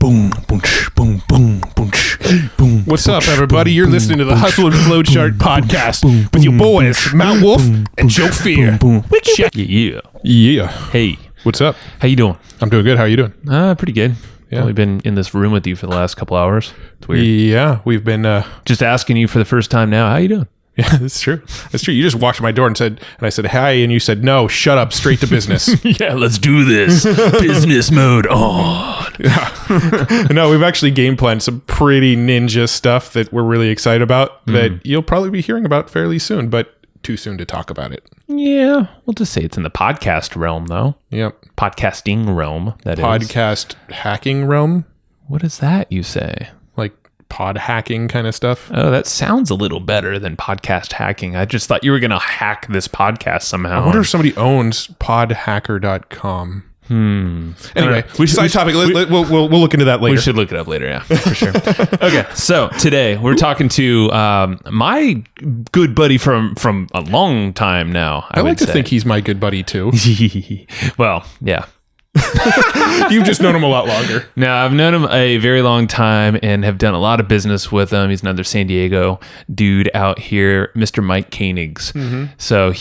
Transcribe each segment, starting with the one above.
boom, boom, boom, boom, boom, boom. What's up, everybody? You're listening to the Hustle and Flow Chart podcast with your boys, Mount Wolf and Joe Fier. Check. Yeah. Hey, What's up? how you doing? I'm doing good. How are you doing? Pretty good. Yeah. Only been in this room with you for the last couple hours. It's weird. Yeah, we've been. Just asking you for the first time now. How you doing? Yeah, that's true. That's true. You just walked to my door and I said hi, and you said no. Shut up. Straight to business. Yeah, let's do this. Business mode on. Yeah. No, we've actually game planned some pretty ninja stuff that we're really excited about that you'll probably be hearing about fairly soon, but too soon to talk about it. Yeah, we'll just say it's in the podcast realm, though. Yep. Podcasting realm, that is. Podcast hacking realm, What is that, you say? like pod hacking kind of stuff. Oh, that sounds a little better than podcast hacking. I just thought you were going to hack this podcast somehow. I wonder if somebody owns podhacker.com. Anyway, side topic. We'll look into that later. We should look it up later, yeah, for sure. Okay, so today we're talking to my good buddy from a long time now. I like to think he's my good buddy too. Well, yeah. You've just known him a lot longer. No, I've known him a very long time and have done a lot of business with him. He's another San Diego dude out here, Mr. Mike Koenigs. So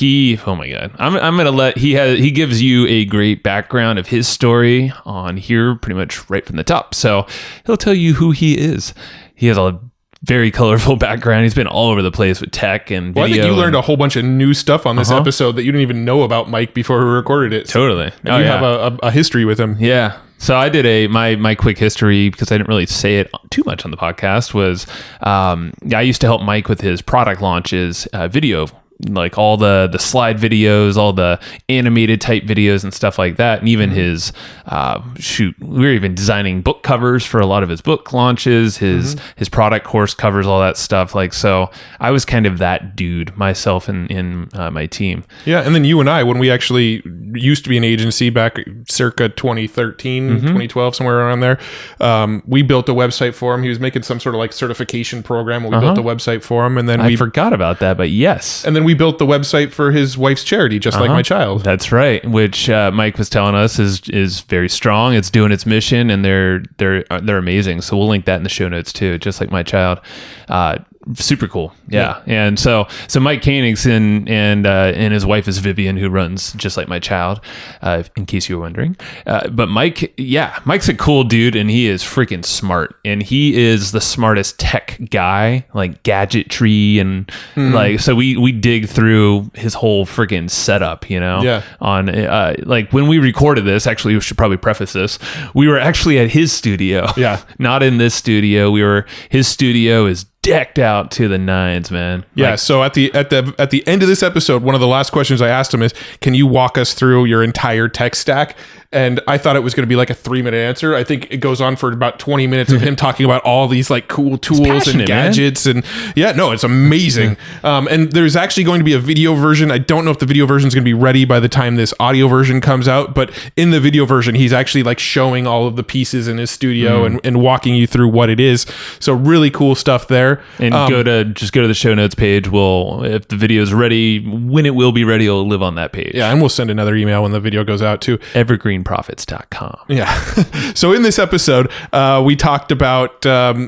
oh my God, I'm gonna let he gives you a great background of his story on here, pretty much right from the top. So he'll tell you who he is. He has a very colorful background. He's been all over the place with tech and video. Well, I think you learned a whole bunch of new stuff on this episode that you didn't even know about Mike before we recorded it. Totally. And you have a history with him. Yeah. So I did my quick history because I didn't really say it too much on the podcast was I used to help Mike with his product launches, video, like all the slide videos, all the animated type videos and stuff like that. And even his, we were even designing book covers for a lot of his book launches, his product course covers, all that stuff. Like, so I was kind of that dude myself in my team. Yeah. And then you and I, when we actually used to be an agency back circa 2013, 2012, somewhere around there, we built a website for him. He was making some sort of like certification program. We built a website for him. And then I forgot about that, but yes. And then we built the website for his wife's charity, Just Like My Child. That's right, which Mike was telling us is very strong. It's doing its mission, and they're amazing. So we'll link that in the show notes too. Just Like My Child. Super cool. Yeah. And so Mike Koenigs and his wife is Vivian, who runs Just Like My Child, in case you were wondering. But Mike's a cool dude, and he is freaking smart, and he is the smartest tech guy, like gadgetry and like, so we dig through his whole freaking setup, on like when we recorded this, actually we should probably preface this. We were actually at his studio. Yeah. Not in this studio. His studio is decked out to the nines, man. Yeah. So at the end of this episode, one of the last questions I asked him is, "Can you walk us through your entire tech stack?" And I thought it was going to be like a 3-minute answer. I think it goes on for about 20 minutes of him talking about all these like cool tools and gadgets, man. And it's amazing. And there's actually going to be a video version. I don't know if the video version is going to be ready by the time this audio version comes out, but in the video version, he's actually like showing all of the pieces in his studio and walking you through what it is. So really cool stuff there. And go to the show notes page. If the video is ready, when it will be ready, it'll live on that page. Yeah, and we'll send another email when the video goes out too. Evergreenprofits.com. Yeah. So in this episode, we talked about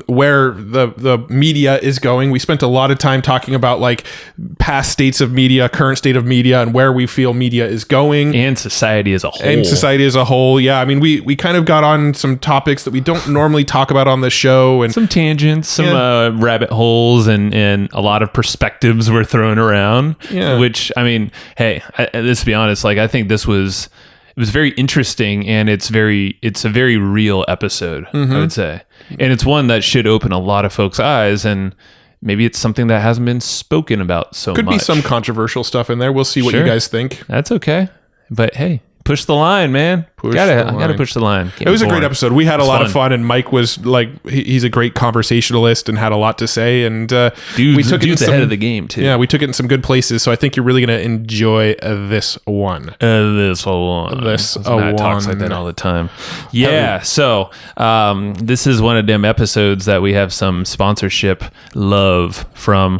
where the media is going. We spent a lot of time talking about like past states of media, current state of media, and where we feel media is going. And society as a whole. Yeah. I mean, we kind of got on some topics that we don't normally talk about on the show. And some tangents, some rabbit holes, and a lot of perspectives were thrown around. Yeah. Which, I mean, hey, let's be honest. Like, I think it was very interesting, and it's a very real episode, I would say. And it's one that should open a lot of folks' eyes, and maybe it's something that hasn't been spoken about so much. Could be some controversial stuff in there. We'll see what you guys think. That's okay. But hey, push the line, man. I gotta push the line. It was a great episode. We had a lot of fun, and Mike was like, he's a great conversationalist and had a lot to say. And we took it ahead of the game too. Yeah, we took it in some good places. So I think you're really gonna enjoy this one. This Matt talks like that all the time. Yeah. So this is one of them episodes that we have some sponsorship love from.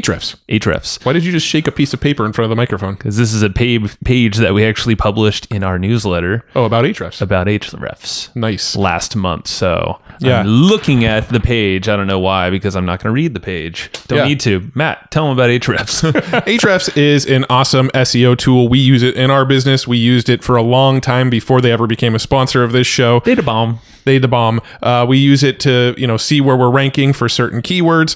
Ahrefs. Ahrefs. Why did you just shake a piece of paper in front of the microphone? Because this is a page that we actually published in our newsletter. Oh, about Ahrefs. About Ahrefs. Nice. Last month. So Yeah. I'm looking at the page. I don't know why, because I'm not going to read the page. Don't need to. Matt, tell them about Ahrefs. Ahrefs is an awesome SEO tool. We use it in our business. We used it for a long time before they ever became a sponsor of this show. Data bomb. They the bomb. We use it to see where we're ranking for certain keywords.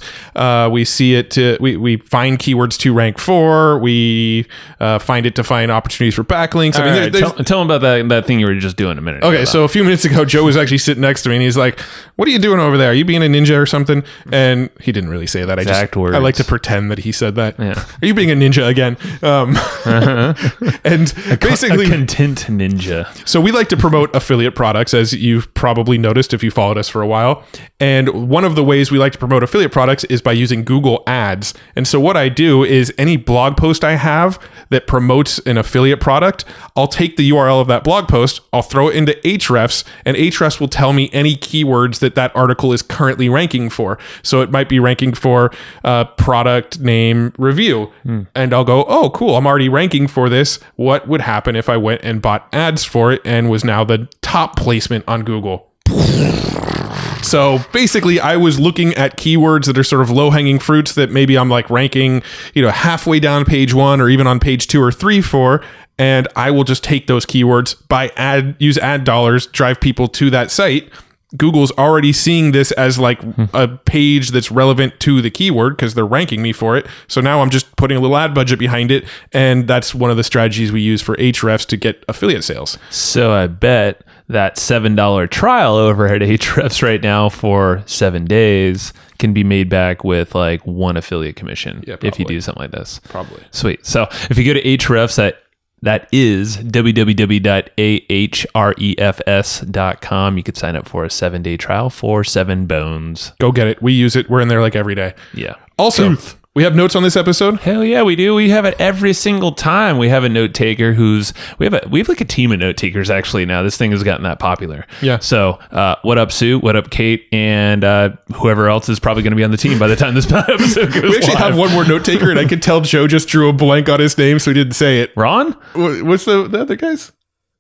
We see it to we find keywords to rank for. We find it to find opportunities for backlinks. All right, tell them about that thing you were just doing a minute ago. Okay, so a few minutes ago, Joe was actually sitting next to me, and he's like, "What are you doing over there? Are you being a ninja or something?" And he didn't really say that. Words. I like to pretend that he said that. Yeah. Are you being a ninja again? And basically, a content ninja. So we like to promote affiliate products, as you've probably noticed if you followed us for a while. And one of the ways we like to promote affiliate products is by using Google Ads. And so what I do is any blog post I have that promotes an affiliate product, I'll take the URL of that blog post, I'll throw it into Ahrefs, and Ahrefs will tell me any keywords that article is currently ranking for. So it might be ranking for product name review. And I'll go, oh, cool, I'm already ranking for this. What would happen if I went and bought ads for it and was now the top placement on Google? So basically, I was looking at keywords that are sort of low-hanging fruits that maybe I'm like ranking, halfway down page 1 or even on page 2 or 3 for, and I will just take those keywords, use ad dollars, drive people to that site. Google's already seeing this as like a page that's relevant to the keyword because they're ranking me for it. So now I'm just putting a little ad budget behind it, and that's one of the strategies we use for Ahrefs to get affiliate sales. So I bet that $7 trial over at Ahrefs right now for 7 days can be made back with like one affiliate commission if you do something like this. Probably. Sweet. So if you go to Ahrefs, that is www.ahrefs.com. You could sign up for a 7-day trial for 7 bones. Go get it. We use it. We're in there like every day. Yeah. Also, we have notes on this episode. Hell yeah, we do. We have it every single time. We have a note taker we have like a team of note takers actually now. This thing has gotten that popular. Yeah. So what up, Sue? What up, Kate? And whoever else is probably going to be on the team by the time this episode goes We actually live. have one more note taker, and I could tell Joe just drew a blank on his name, so he didn't say it. Ron? What's the other guys?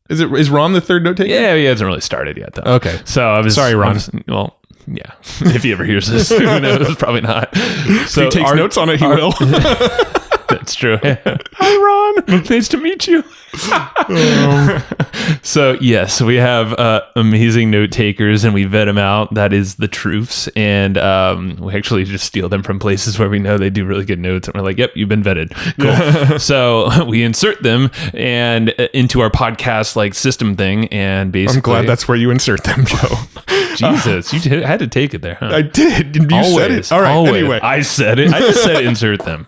Is Ron the third note taker? Yeah, he hasn't really started yet though. Okay. So I was sorry, Ron. Yeah. If he ever hears this, who knows? Probably not. So if he takes notes on it, he will. That's true. Hi, Ron. Nice to meet you. So yes, we have amazing note takers, and we vet them out. That is the truths, and we actually just steal them from places where we know they do really good notes, and we're like, "Yep, you've been vetted." Cool. So we insert them and into our podcast like system thing, and basically, I'm glad that's where you insert them, Joe. Jesus, you had to take it there, huh? I did. You said it. All right. Always. Anyway, I said it. I just said insert them.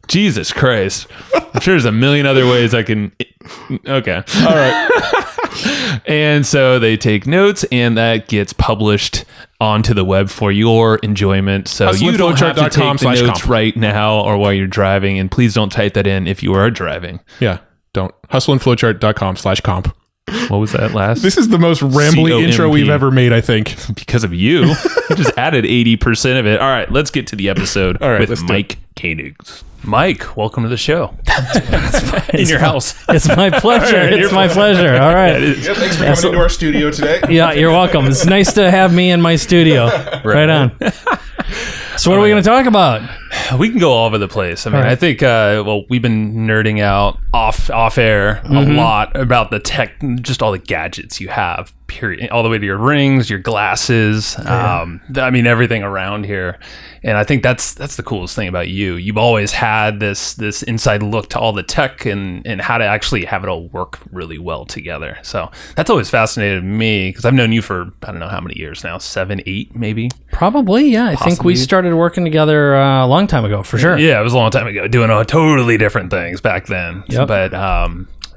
Jesus Christ. I'm sure there's a million other ways I can. Okay. All right. And so they take notes, and that gets published onto the web for your enjoyment. So you don't have to take the notes right now or while you're driving. And please don't type that in if you are driving. Yeah. Don't. hustleandflowchart.com/comp. What was that last? This is the most rambly intro we've ever made, I think. Because of you. You just added 80% of it. All right, let's get to the episode with Mike Koenigs. Mike, welcome to the show. In your house. It's my pleasure. It's my pleasure. All right. Yeah, thanks for coming into our studio today. Yeah, you're welcome. It's nice to have me in my studio. Right on. So what are we going to talk about? We can go all over the place. I mean, I think, we've been nerding out off air a lot about the tech, just all the gadgets you have, period, all the way to your rings, your glasses. I mean, everything around here. And I think that's the coolest thing about you. You've always had this inside look to all the tech and how to actually have it all work really well together. So that's always fascinated me because I've known you for, I don't know how many years now, 7, 8 maybe? Probably, yeah. I think we started working together a long time ago, for sure. Yeah, it was a long time ago, doing totally different things back then. Yep. But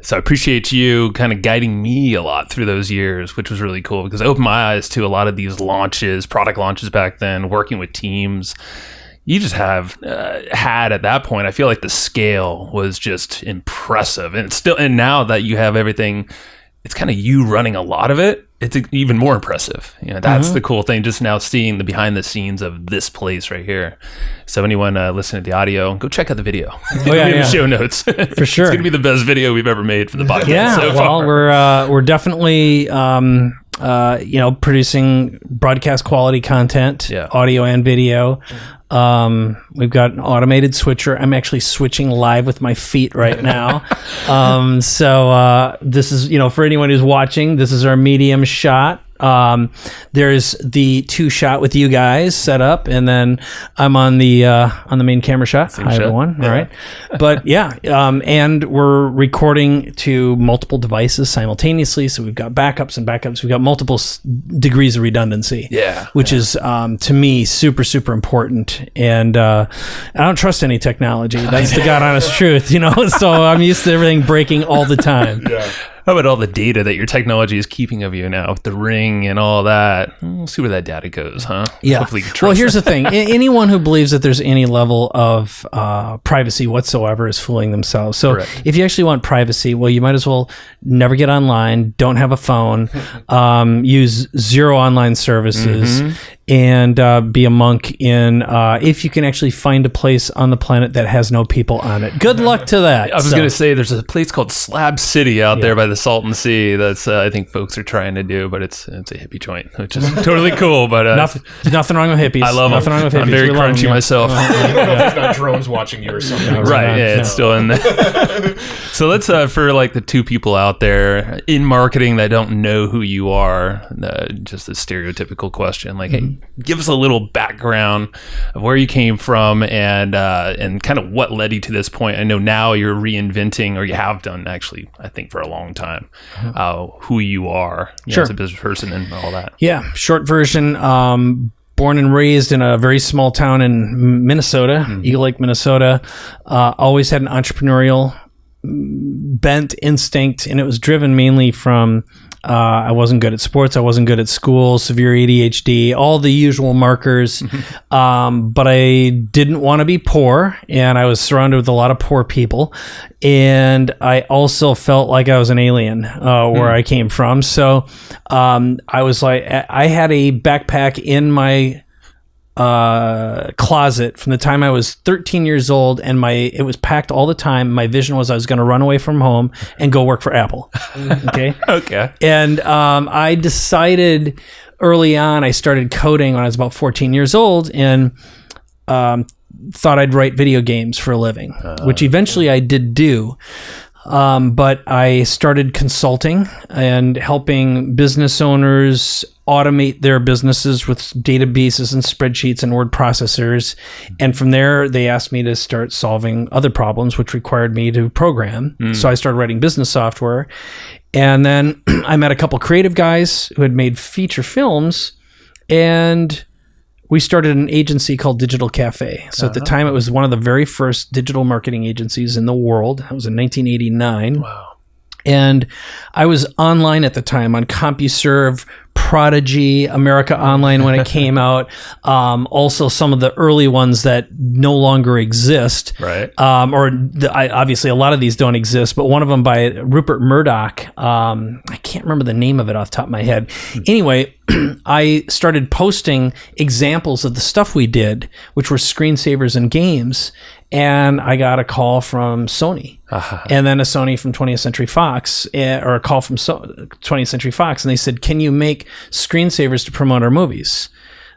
so I appreciate you kind of guiding me a lot through those years, which was really cool because it opened my eyes to a lot of these product launches back then, working with teams. You just have had at that point, I feel like the scale was just impressive. And now that you have everything it's kind of you running a lot of it, it's even more impressive. That's the cool thing, just now seeing the behind the scenes of this place right here. So anyone listening to the audio, go check out the video. In the show notes. For sure. It's going to be the best video we've ever made for the podcast so far. We're definitely producing broadcast quality content, audio and video. We've got an automated switcher. I'm actually switching live with my feet right now. So this is, for anyone who's watching, this is our medium shot. There's the 2-shot with you guys set up, and then I'm on the main camera shot. Hi, everyone. All right. But and we're recording to multiple devices simultaneously. So we've got backups and backups. We've got multiple degrees of redundancy. Which is, to me, super, super important. And I don't trust any technology. That's the God honest truth, So I'm used to everything breaking all the time. How about all the data that your technology is keeping of you now with the Ring and all that? We'll see where that data goes, huh? Yeah. Hopefully Well, here's the thing. Anyone who believes that there's any level of privacy whatsoever is fooling themselves. So if you actually want privacy, well, you might as well never get online, don't have a phone, use zero online services, and be a monk in if you can actually find a place on the planet that has no people on it. Good luck to that. I was going to say, there's a place called Slab City out there by the Salton Sea that's I think folks are trying to do, but it's a hippie joint, which is totally cool. But nothing wrong with hippies. I love nothing them. Wrong with hippies. I'm very crunchy myself. There's not drones watching you or something. Right, it's still in there. So let's for like the two people out there in marketing that don't know who you are, just a stereotypical question, like, hey, give us a little background of where you came from and kind of what led you to this point. I know now you're reinventing, or you have done actually, I think for a long time, who you are as a business person and all that. Yeah, short version. Born and raised in a very small town in Minnesota, Eagle Lake, Minnesota. Always had an entrepreneurial bent instinct, and it was driven mainly from I wasn't good at sports. I wasn't good at school, severe ADHD, all the usual markers. But I didn't want to be poor, and I was surrounded with a lot of poor people. And I also felt like I was an alien where I came from. So I was like, I had a backpack in my closet from the time I was 13 years old, and it was packed all the time. My vision was I was going to run away from home and go work for Apple. Okay. And I decided early on, I started coding when I was about 14 years old, and thought I'd write video games for a living, which eventually I did do. But I started consulting and helping business owners automate their businesses with databases and spreadsheets and word processors. And from there, they asked me to start solving other problems, which required me to program. So I started writing business software. And then I met a couple creative guys who had made feature films, and we started an agency called Digital Cafe. So at the time, it was one of the very first digital marketing agencies in the world. That was in 1989. Wow. And I was online at the time on CompuServe, Prodigy, America Online when it came out. Also some of the early ones that no longer exist. Right. Obviously a lot of these don't exist, but one of them by Rupert Murdoch. I can't remember the name of it off the top of my head. Anyway, I started posting examples of the stuff we did, which were screensavers and games. And I got a call from Sony, and then a Sony from 20th Century Fox, or a call from 20th Century Fox, and they said, "Can you make screensavers to promote our movies?"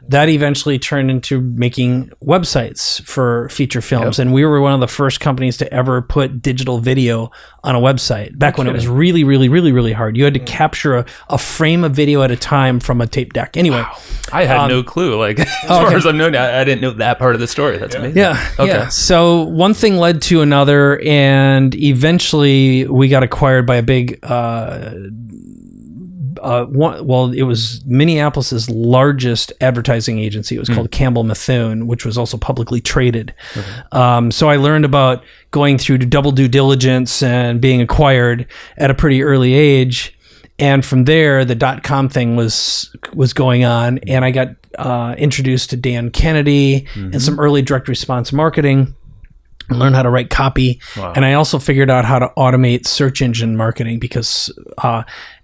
That eventually turned into making websites for feature films, and we were one of the first companies to ever put digital video on a website. Back when it was really, really, really, really hard. You had to capture a frame of video at a time from a tape deck. Anyway, I had no clue. Like as far as I've known, I didn't know that part of the story. That's amazing. Yeah. So one thing led to another, and eventually we got acquired by a big. It was Minneapolis's largest advertising agency. It was called Campbell Methune, which was also publicly traded. So I learned about going through double due diligence and being acquired at a pretty early age. And from there, the .com thing was going on, and I got introduced to Dan Kennedy and some early direct response marketing. learn how to write copy. Wow. And I also figured out how to automate search engine marketing because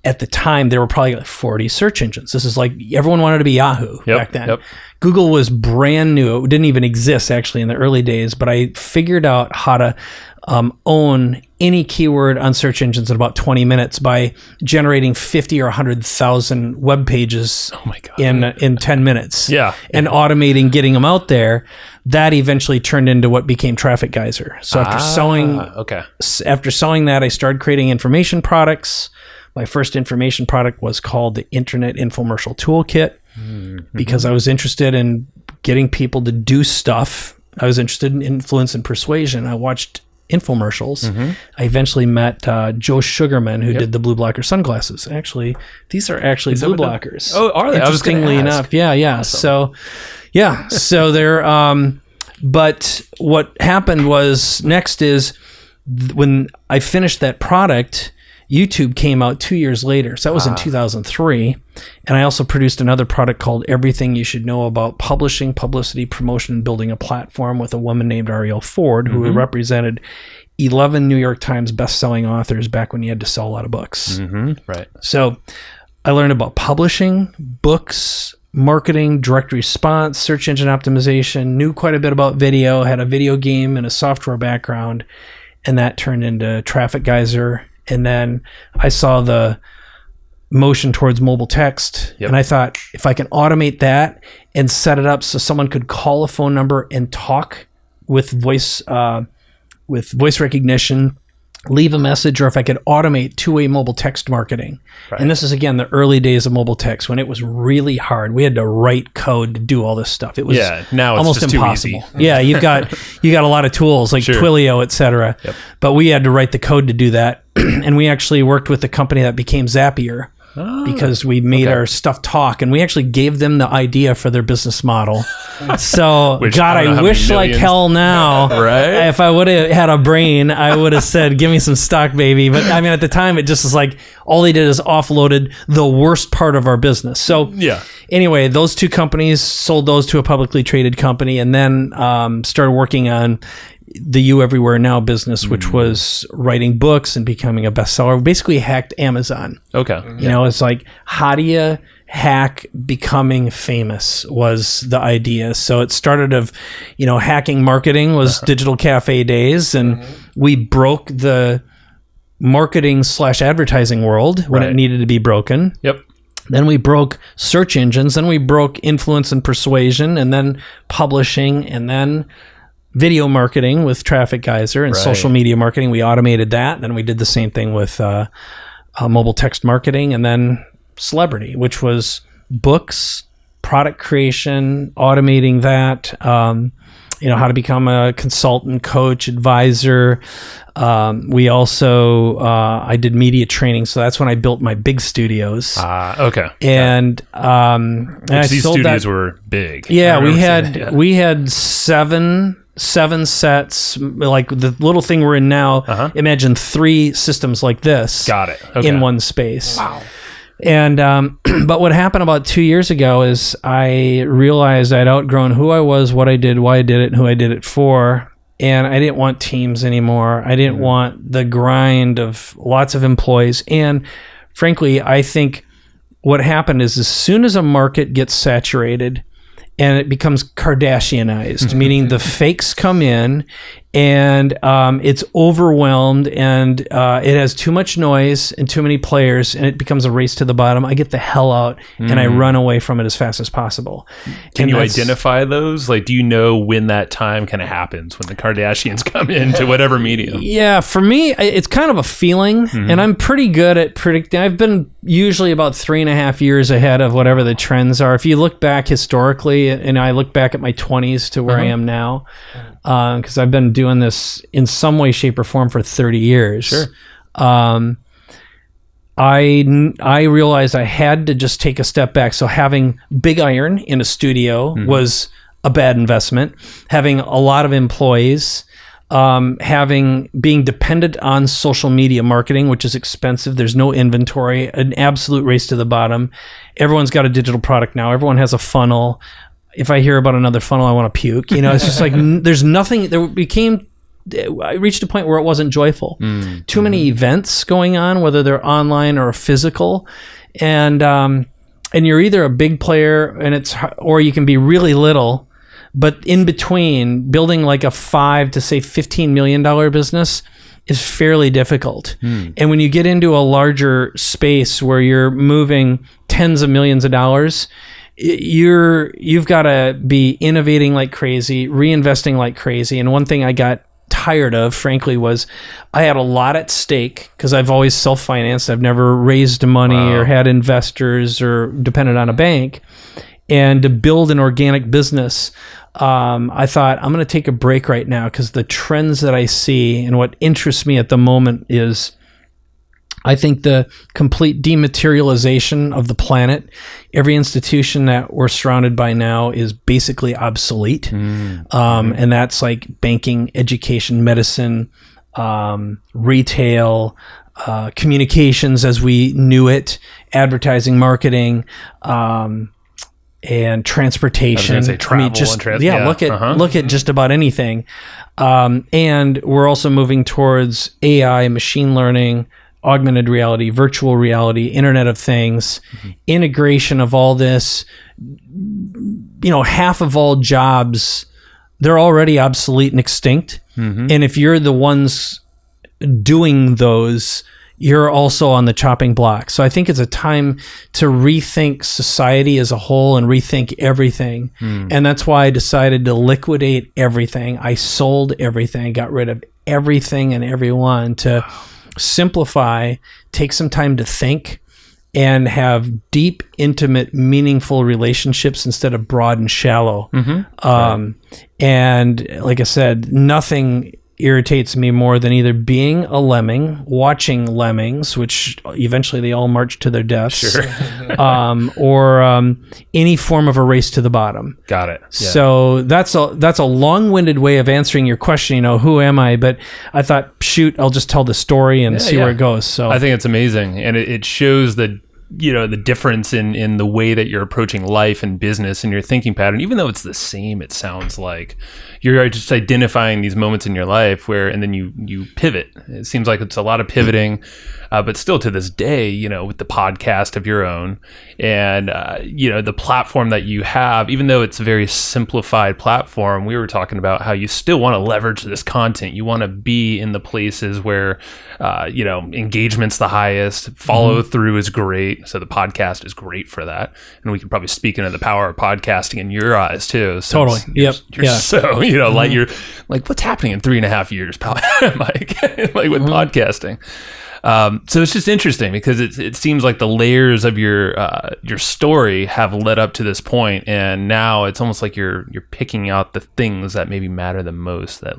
at the time there were probably like 40 search engines. This is like everyone wanted to be Yahoo back then. Yep. Google was brand new. It didn't even exist actually in the early days, but I figured out how to own any keyword on search engines in about 20 minutes by generating 50 or 100,000 web pages in 10 minutes. Yeah. And automating getting them out there. That eventually turned into what became Traffic Geyser. So after selling that, I started creating information products. My first information product was called the Internet Infomercial Toolkit because I was interested in getting people to do stuff. I was interested in influence and persuasion. I watched infomercials. I eventually met Joe Sugarman, who did the blue blocker sunglasses. Actually, these are actually blue blockers. Oh, are they? Interestingly enough, yeah. Awesome. So they're. But what happened was next is when I finished that product, YouTube came out 2 years later. So that was in 2003. And I also produced another product called Everything You Should Know About Publishing, Publicity, Promotion, and Building a Platform with a woman named Ariel Ford, who represented 11 New York Times best-selling authors back when you had to sell a lot of books. Right. So I learned about publishing, books, marketing, direct response, search engine optimization, knew quite a bit about video, had a video game and a software background, and that turned into Traffic Geyser. And then I saw the motion towards mobile text, and I thought if I can automate that and set it up so someone could call a phone number and talk with voice recognition, leave a message, or if I could automate two-way mobile text marketing. Right. And this is, again, the early days of mobile text when it was really hard. We had to write code to do all this stuff. It was now it's almost just impossible. Too easy. Yeah, you got a lot of tools like Twilio, et cetera. But we had to write the code to do that. And we actually worked with the company that became Zapier. Because we made our stuff talk, and we actually gave them the idea for their business model. So, I wish like hell now, right? If I would have had a brain, I would have said, "Give me some stock, baby." But I mean, at the time, it just was like all they did is offloaded the worst part of our business. So, anyway, those two companies sold those to a publicly traded company, and then started working on the You Everywhere Now business, which was writing books and becoming a bestseller. We basically hacked Amazon. You know, it's like, how do you hack becoming famous was the idea. So it started of, hacking marketing was digital cafe days, and we broke the marketing / advertising world when it needed to be broken. Then we broke search engines, then we broke influence and persuasion, and then publishing, and then video marketing with Traffic Geyser and social media marketing. We automated that. Then we did the same thing with mobile text marketing, and then celebrity, which was books, product creation, automating that, how to become a consultant, coach, advisor. We also, I did media training. So that's when I built my big studios. And these studios were big. Yeah, we had seven sets, like the little thing we're in now. Imagine 3 systems like this. Got it. In one space. Wow. And but what happened about 2 years ago is I realized I'd outgrown who I was, what I did, why I did it, and who I did it for. And I didn't want teams anymore. I didn't want the grind of lots of employees. And frankly, I think what happened is as soon as a market gets saturated and it becomes Kardashianized, meaning the fakes come in and it's overwhelmed and it has too much noise and too many players and it becomes a race to the bottom. I get the hell out and I run away from it as fast as possible. Can you identify those? Like, do you know when that time kind of happens, when the Kardashians come into whatever medium? Yeah, for me, it's kind of a feeling, and I'm pretty good at predicting. I've been usually about 3.5 years ahead of whatever the trends are. If you look back historically, and I look back at my 20s to where I am now, because I've been doing this in some way, shape, or form for 30 years. Sure. I realized I had to just take a step back. So having big iron in a studio was a bad investment. Having a lot of employees, being dependent on social media marketing, which is expensive. There's no inventory, an absolute race to the bottom. Everyone's got a digital product now. Everyone has a funnel. If I hear about another funnel, I want to puke. It's just like there's nothing. There became I reached a point where it wasn't joyful. Too many events going on, whether they're online or physical, and you're either a big player or you can be really little. But in between, building like a $5 to say $15 million business is fairly difficult. And when you get into a larger space where you're moving tens of millions of dollars, you've got to be innovating like crazy, reinvesting like crazy. And one thing I got tired of, frankly, was I had a lot at stake because I've always self-financed. I've never raised money or had investors or depended on a bank. And to build an organic business, I thought I'm going to take a break right now because the trends that I see and what interests me at the moment is, I think, the complete dematerialization of the planet. Every institution that we're surrounded by now is basically obsolete. And that's like banking, education, medicine, retail, communications as we knew it, advertising, marketing, and transportation. I was gonna say travel and look at just about anything. And we're also moving towards AI, machine learning, augmented reality, virtual reality, Internet of Things, integration of all this. Half of all jobs, they're already obsolete and extinct. And if you're the ones doing those, you're also on the chopping block. So I think it's a time to rethink society as a whole and rethink everything. And that's why I decided to liquidate everything. I sold everything, got rid of everything and everyone to simplify, take some time to think, and have deep, intimate, meaningful relationships instead of broad and shallow. And like I said, nothing irritates me more than either being a lemming, watching lemmings, which eventually they all march to their deaths, or any form of a race to the bottom. Got it. Yeah. So that's a long-winded way of answering your question. Who am I? But I thought, shoot, I'll just tell the story and see where it goes. So I think it's amazing, and it shows the difference in the way that you're approaching life and business and your thinking pattern. Even though it's the same, it sounds like you're just identifying these moments in your life and then you pivot. It seems like it's a lot of pivoting, but still to this day, with the podcast of your own and, the platform that you have, even though it's a very simplified platform, we were talking about how you still want to leverage this content. You want to be in the places where, engagement's the highest, follow through is great. So the podcast is great for that. And we can probably speak into the power of podcasting in your eyes too. Totally. Yep. You're so, like you're like, what's happening in 3.5 years, Mike, like with podcasting. So it's just interesting because it seems like the layers of your story have led up to this point, and now it's almost like you're picking out the things that maybe matter the most that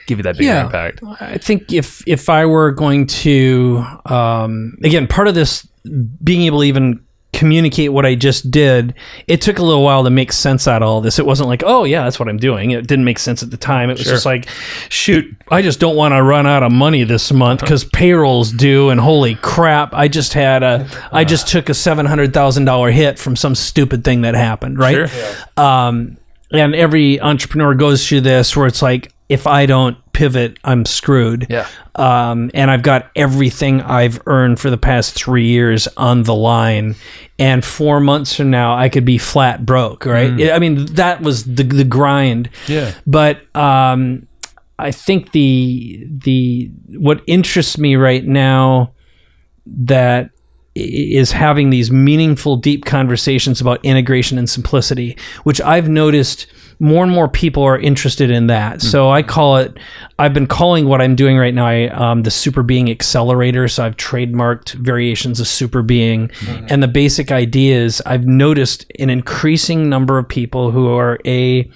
give you that bigger impact. I think if I were going to, again, part of this being able to even communicate what I just did, it took a little while to make sense out of all this. It wasn't like, oh yeah, that's what I'm doing. It didn't make sense at the time. It was just like, shoot, I just don't want to run out of money this month because payroll's due, and holy crap, I just took a $700,000 hit from some stupid thing that happened, right? And every entrepreneur goes through this where it's like, if I don't pivot, I'm screwed. And I've got everything I've earned for the past 3 years on the line. And 4 months from now, I could be flat broke, right? I mean, that was the grind. But I think what interests me right now that is having these meaningful, deep conversations about integration and simplicity, which I've noticed more and more people are interested in that. So I've been calling what I'm doing right now the Super Being Accelerator. So I've trademarked variations of Super Being. And the basic idea is I've noticed an increasing number of people who are they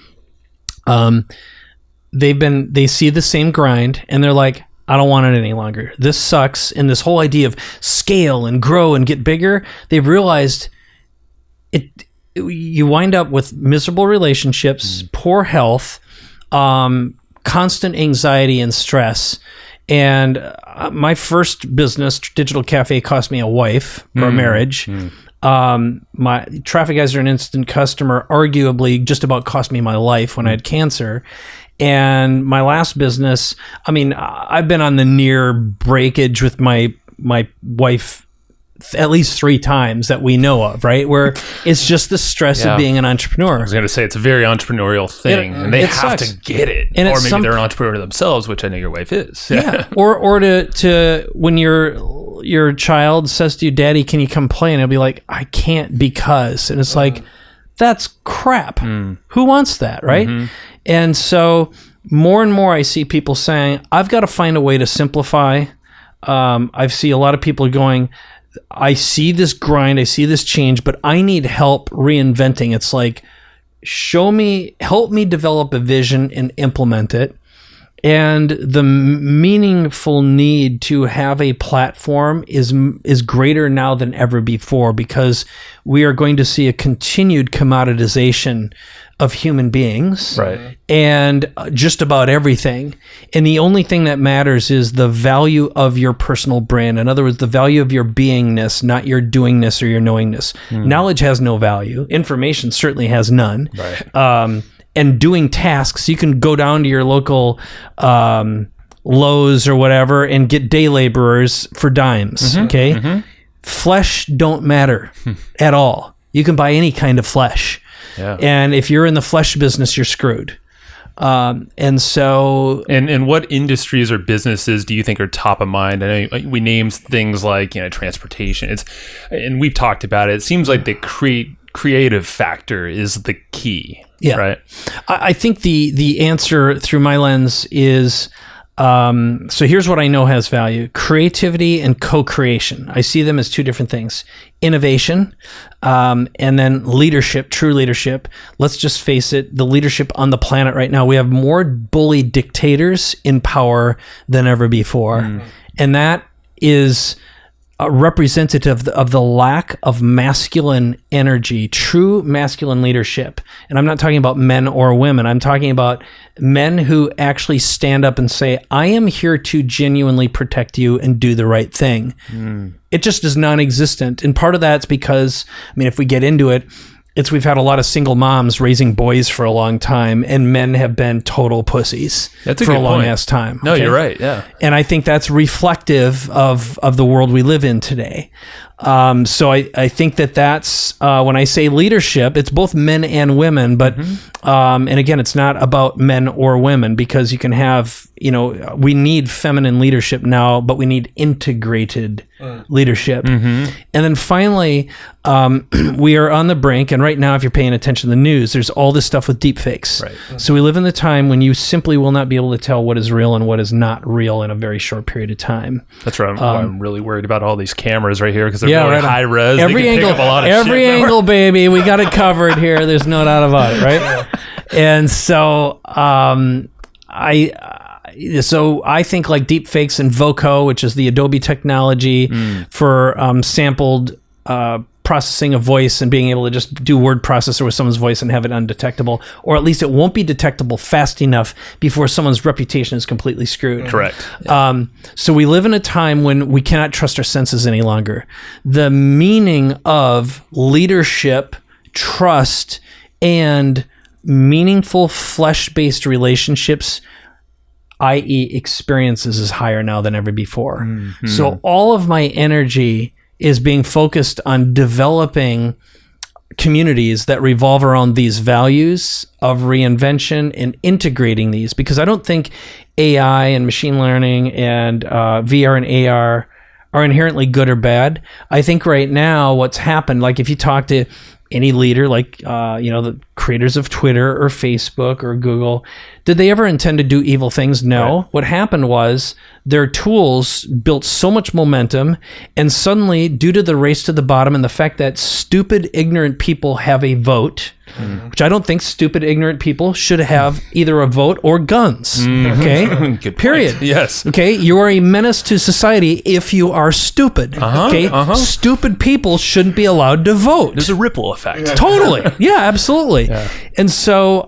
see the same grind and they're like, I don't want it any longer. This sucks. And this whole idea of scale and grow and get bigger, they've realized you wind up with miserable relationships, poor health, constant anxiety and stress. And my first business, Digital Cafe, cost me a wife or a marriage. my Traffic Geyser and Instant Customer arguably just about cost me my life when I had cancer. And my last business, I mean, I've been on the near breakage with my wife at least 3 times that we know of, right? Where it's just the stress of being an entrepreneur. I was going to say it's a very entrepreneurial thing, and they have to get it. And or maybe they're an entrepreneur themselves, which I know your wife is. Yeah. Or to when your child says to you, "Daddy, can you come play?" And it'll be like, "I can't because," and it's like, that's crap. Who wants that, right? Mm-hmm. And so more and more I see people saying, I've got to find a way to simplify. I see a lot of people going, I see this grind, I see this change, but I need help reinventing. It's like, help me develop a vision and implement it. And the meaningful need to have a platform is greater now than ever before, because we are going to see a continued commoditization of human beings, right? And just about everything. And the only thing that matters is the value of your personal brand. In other words, the value of your beingness, not your doingness or your knowingness. Knowledge has no value. Information certainly has none. Right. And doing tasks, you can go down to your local Lowe's or whatever and get day laborers for dimes. Okay. Flesh don't matter at all. You can buy any kind of flesh. Yeah. And if you're in the flesh business, you're screwed. And so... And what industries or businesses do you think are top of mind? I know we named things like, transportation. And we've talked about it. It seems like the creative factor is the key. Yeah. Right? I think the answer through my lens is... so here's what I know has value: creativity and co-creation. I see them as 2 different things. Innovation, and then leadership, true leadership. Let's just face it, the leadership on the planet right now, we have more bully dictators in power than ever before. And that is a representative of the lack of masculine energy, true masculine leadership. And I'm not talking about men or women. I'm talking about men who actually stand up and say, I am here to genuinely protect you and do the right thing. It just is non-existent. And part of that's because, if we get into it, we've had a lot of single moms raising boys for a long time, and men have been total pussies for a long ass time. No, you're right. Yeah. And I think that's reflective of the world we live in today. So I think that's when I say leadership, it's both men and women, but and again, it's not about men or women, because you can have, we need feminine leadership now, but we need integrated leadership. And then finally, we are on the brink, and right now, if you're paying attention to the news, there's all this stuff with deepfakes. Right. So we live in the time when you simply will not be able to tell what is real and what is not real in a very short period of time. That's right. I'm really worried about all these cameras right here, because they're really high res. Every angle, pick up a lot of every angle, baby. We got it covered here. There's no doubt about it, right? And so, I think like deepfakes and Voco, which is the Adobe technology for sampled processing of voice and being able to just do word processor with someone's voice and have it undetectable, or at least it won't be detectable fast enough before someone's reputation is completely screwed. Correct. So we live in a time when we cannot trust our senses any longer. The meaning of leadership, trust, and meaningful flesh-based relationships, i.e. experiences, is higher now than ever before. So all of my energy is being focused on developing communities that revolve around these values of reinvention and integrating these, because I don't think AI and machine learning and VR and AR are inherently good or bad. I think right now what's happened, like if you talk to any leader, like the creators of Twitter or Facebook or Google, did they ever intend to do evil things? No. Right. What happened was their tools built so much momentum, and suddenly, due to the race to the bottom and the fact that stupid, ignorant people have a vote, which I don't think stupid, ignorant people should have either a vote or guns. Okay? Good period. Point. Yes. Okay? You are a menace to society if you are stupid. Okay? Stupid people shouldn't be allowed to vote. There's a ripple effect. Totally. Yeah, absolutely. Yeah. And so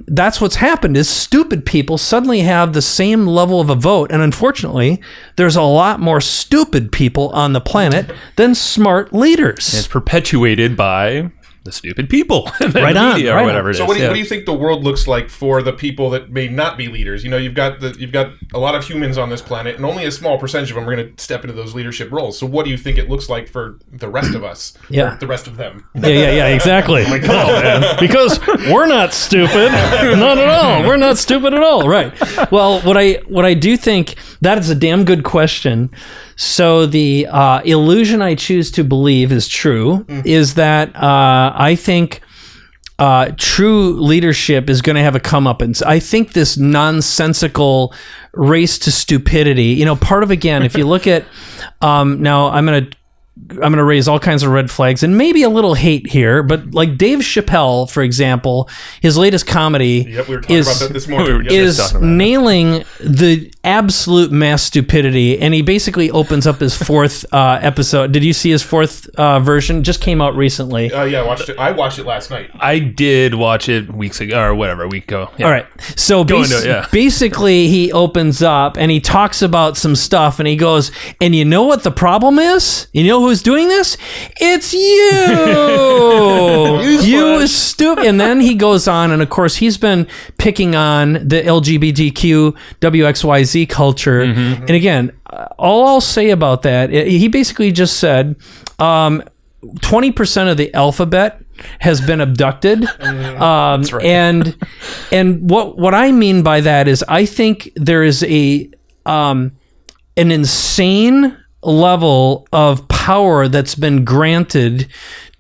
that's what's happened is stupid people suddenly have the same level of a vote. And unfortunately, there's a lot more stupid people on the planet than smart leaders. It's perpetuated by the stupid people, right on, media right or whatever on. it is. So what do you think the world looks like for the people that may not be leaders? You've got a lot of humans on this planet, and only a small percentage of them are going to step into those leadership roles. So what do you think it looks like for the rest of us? Yeah. Or the rest of them. Yeah, exactly. Come on, man. Because we're not stupid. Not at all. We're not stupid at all. Right. Well, what I do think that is a damn good question. So the illusion I choose to believe is true is that I think true leadership is going to have a comeuppance. I think this nonsensical race to stupidity, part of, again, if you look at now I'm going to raise all kinds of red flags and maybe a little hate here, but like Dave Chappelle, for example, his latest comedy Yep, we were talking about that this morning. is nailing the absolute mass stupidity, and he basically opens up his fourth episode. Did you see his fourth version? Just came out recently. Yeah, I watched it. I watched it last night. I did watch it weeks ago, or whatever, a week ago. Yeah. All right. So basically, he opens up and he talks about some stuff, and he goes, and you know what the problem is? You know who's doing this? It's you. You is stupid. And then he goes on, and of course, he's been picking on the LGBTQ WXYZ culture. And again, all I'll say about that, he basically just said 20% of the alphabet has been abducted. That's right. And what I mean by that is I think there is an insane level of power that's been granted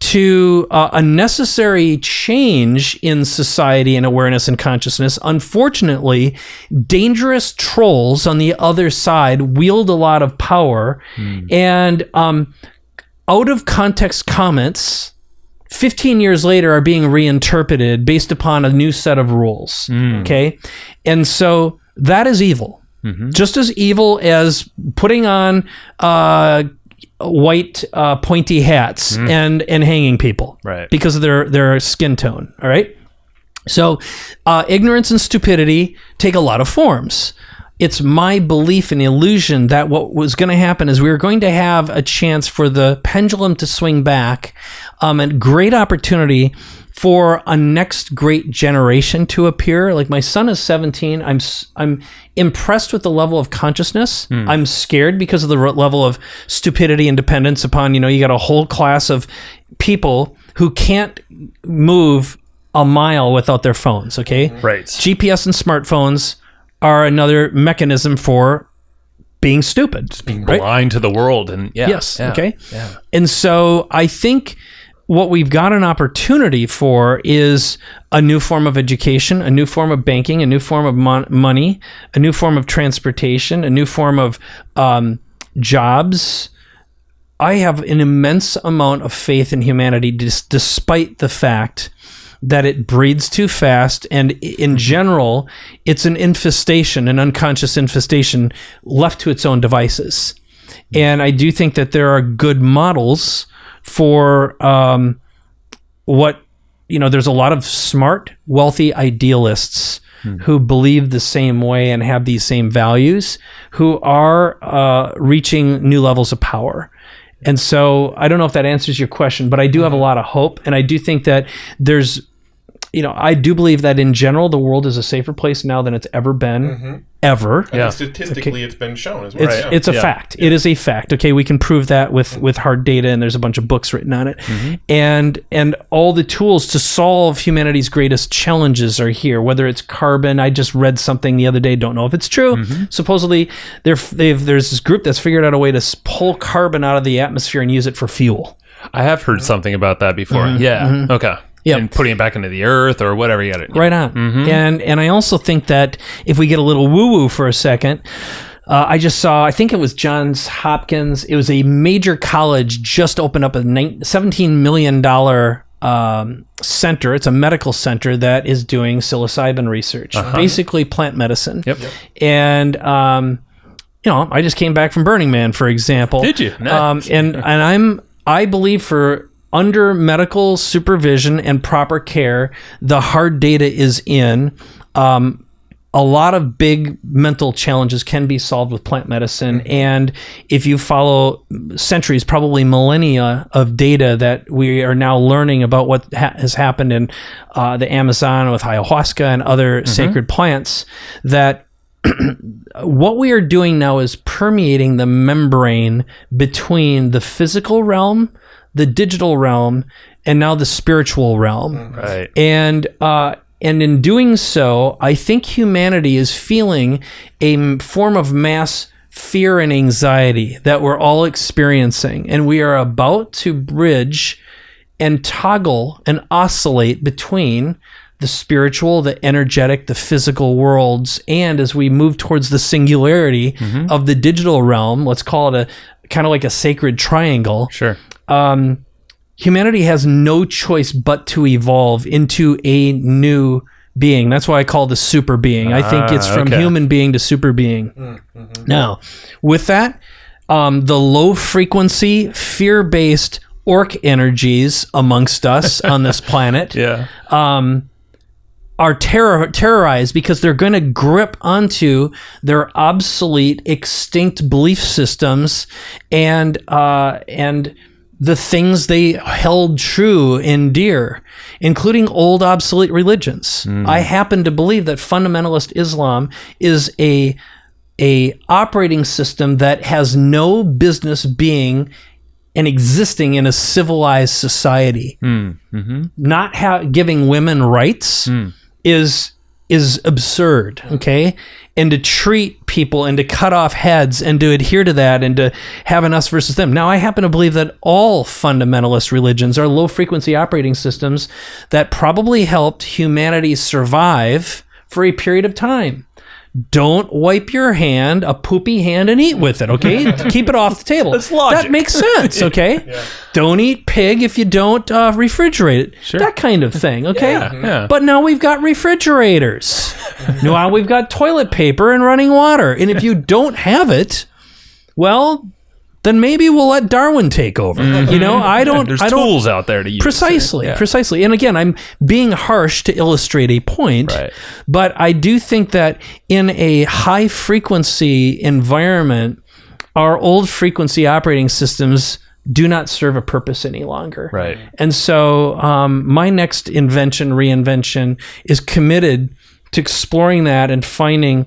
to a necessary change in society and awareness and consciousness. Unfortunately, dangerous trolls on the other side wield a lot of power, and out of context comments 15 years later are being reinterpreted based upon a new set of rules. Okay? And so that is evil. Just as evil as putting on white pointy hats and hanging people because of their skin tone. All right. So ignorance and stupidity take a lot of forms. It's my belief and illusion that what was going to happen is we were going to have a chance for the pendulum to swing back, and great opportunity for a next great generation to appear. Like my son is 17. I'm impressed with the level of consciousness. I'm scared because of the level of stupidity and dependence upon, you got a whole class of people who can't move a mile without their phones. Okay. Right. GPS and smartphones are another mechanism for being stupid. Just being blind to the world. And Okay. Yeah. And so I think what we've got an opportunity for is a new form of education, a new form of banking, a new form of money, a new form of transportation, a new form of jobs. I have an immense amount of faith in humanity, despite the fact that it breeds too fast, and in general, it's an infestation, an unconscious infestation left to its own devices. And I do think that there are good models for there's a lot of smart, wealthy idealists who believe the same way and have these same values, who are reaching new levels of power. And so I don't know if that answers your question, but I do have a lot of hope. And I do think that there's, I do believe that in general, the world is a safer place now than it's ever been, ever. And statistically, it's been shown as well. It's a fact. It is a fact. Okay, we can prove that with hard data, and there's a bunch of books written on it. And all the tools to solve humanity's greatest challenges are here, whether it's carbon. I just read something the other day, don't know if it's true. Supposedly, there's this group that's figured out a way to pull carbon out of the atmosphere and use it for fuel. I have heard something about that before. Okay. Yep. And putting it back into the earth or whatever you got it. Right on. And I also think that if we get a little woo-woo for a second, I just saw, I think it was Johns Hopkins. It was a major college just opened up a $17 million center. It's a medical center that is doing psilocybin research, basically plant medicine. And, I just came back from Burning Man, for example. Did you? Nice. And I believe for under medical supervision and proper care, the hard data is in. A lot of big mental challenges can be solved with plant medicine. And if you follow centuries, probably millennia of data that we are now learning about what has happened in the Amazon with ayahuasca and other sacred plants, that what we are doing now is permeating the membrane between the physical realm, the digital realm, and now the spiritual realm. Right. And in doing so, I think humanity is feeling a form of mass fear and anxiety that we're all experiencing. And we are about to bridge and toggle and oscillate between the spiritual, the energetic, the physical worlds. And as we move towards the singularity of the digital realm, let's call it a kind of like a sacred triangle. Sure. Humanity has no choice but to evolve into a new being. That's why I call it the super being. I think it's from human being to super being. Now, with that, the low frequency, fear-based orc energies amongst us on this planet are terrorized because they're going to grip onto their obsolete, extinct belief systems and the things they held true and dear, including old obsolete religions. I happen to believe that fundamentalist Islam is a operating system that has no business being and existing in a civilized society. Not giving women rights is absurd, okay? And to treat people and to cut off heads and to adhere to that and to have an us versus them. Now, I happen to believe that all fundamentalist religions are low-frequency operating systems that probably helped humanity survive for a period of time. Don't wipe your hand, a poopy hand, and eat with it, okay? Keep it off the table. That's logic. That makes sense, okay? Don't eat pig if you don't refrigerate it. Sure. That kind of thing, okay? Yeah. But now we've got refrigerators. Now we've got toilet paper and running water. And if you don't have it, well, then maybe we'll let Darwin take over. You know, There's tools out there to use. Precisely. And again, I'm being harsh to illustrate a point, but I do think that in a high frequency environment, our old frequency operating systems do not serve a purpose any longer. Right. And so my next reinvention is committed to exploring that and finding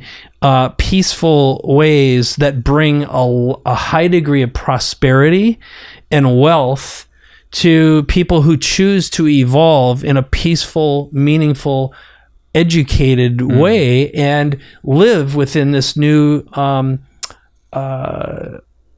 peaceful ways that bring a high degree of prosperity and wealth to people who choose to evolve in a peaceful, meaningful, educated way and live within this new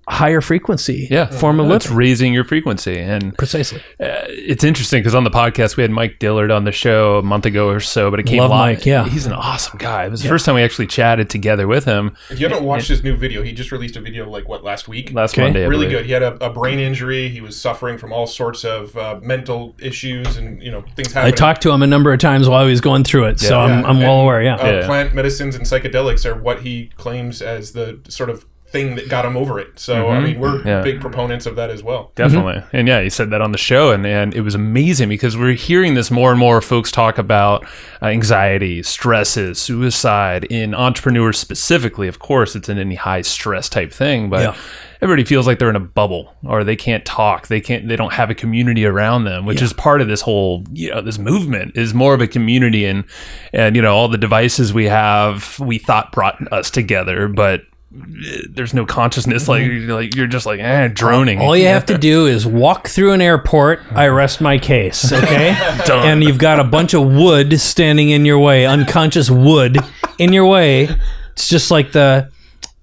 higher frequency form of living. It's raising your frequency. And precisely. It's interesting because on the podcast, we had Mike Dillard on the show a month ago or so, but it came Love live. Mike, yeah. He's an awesome guy. It was the first time we actually chatted together with him. If you haven't watched his new video, he just released a video last week? Last Monday, I really believe. good. He had a brain injury. He was suffering from all sorts of mental issues and things happening. I talked to him a number of times while he was going through it, so I'm well aware, Plant medicines and psychedelics are what he claims as the sort of thing that got him over it. So I mean, we're big proponents of that as well. Definitely. And he said that on the show, and it was amazing because we're hearing this more and more folks talk about anxiety, stresses, suicide in entrepreneurs specifically. Of course, it's in any high stress type thing, but everybody feels like they're in a bubble or they can't talk. They don't have a community around them, which is part of this whole, this movement is more of a community and all the devices we thought brought us together, but there's no consciousness, like you're just like droning. All you have to do is walk through an airport. I rest my case, okay? And you've got a bunch of wood standing in your way, unconscious wood in your way. It's just like the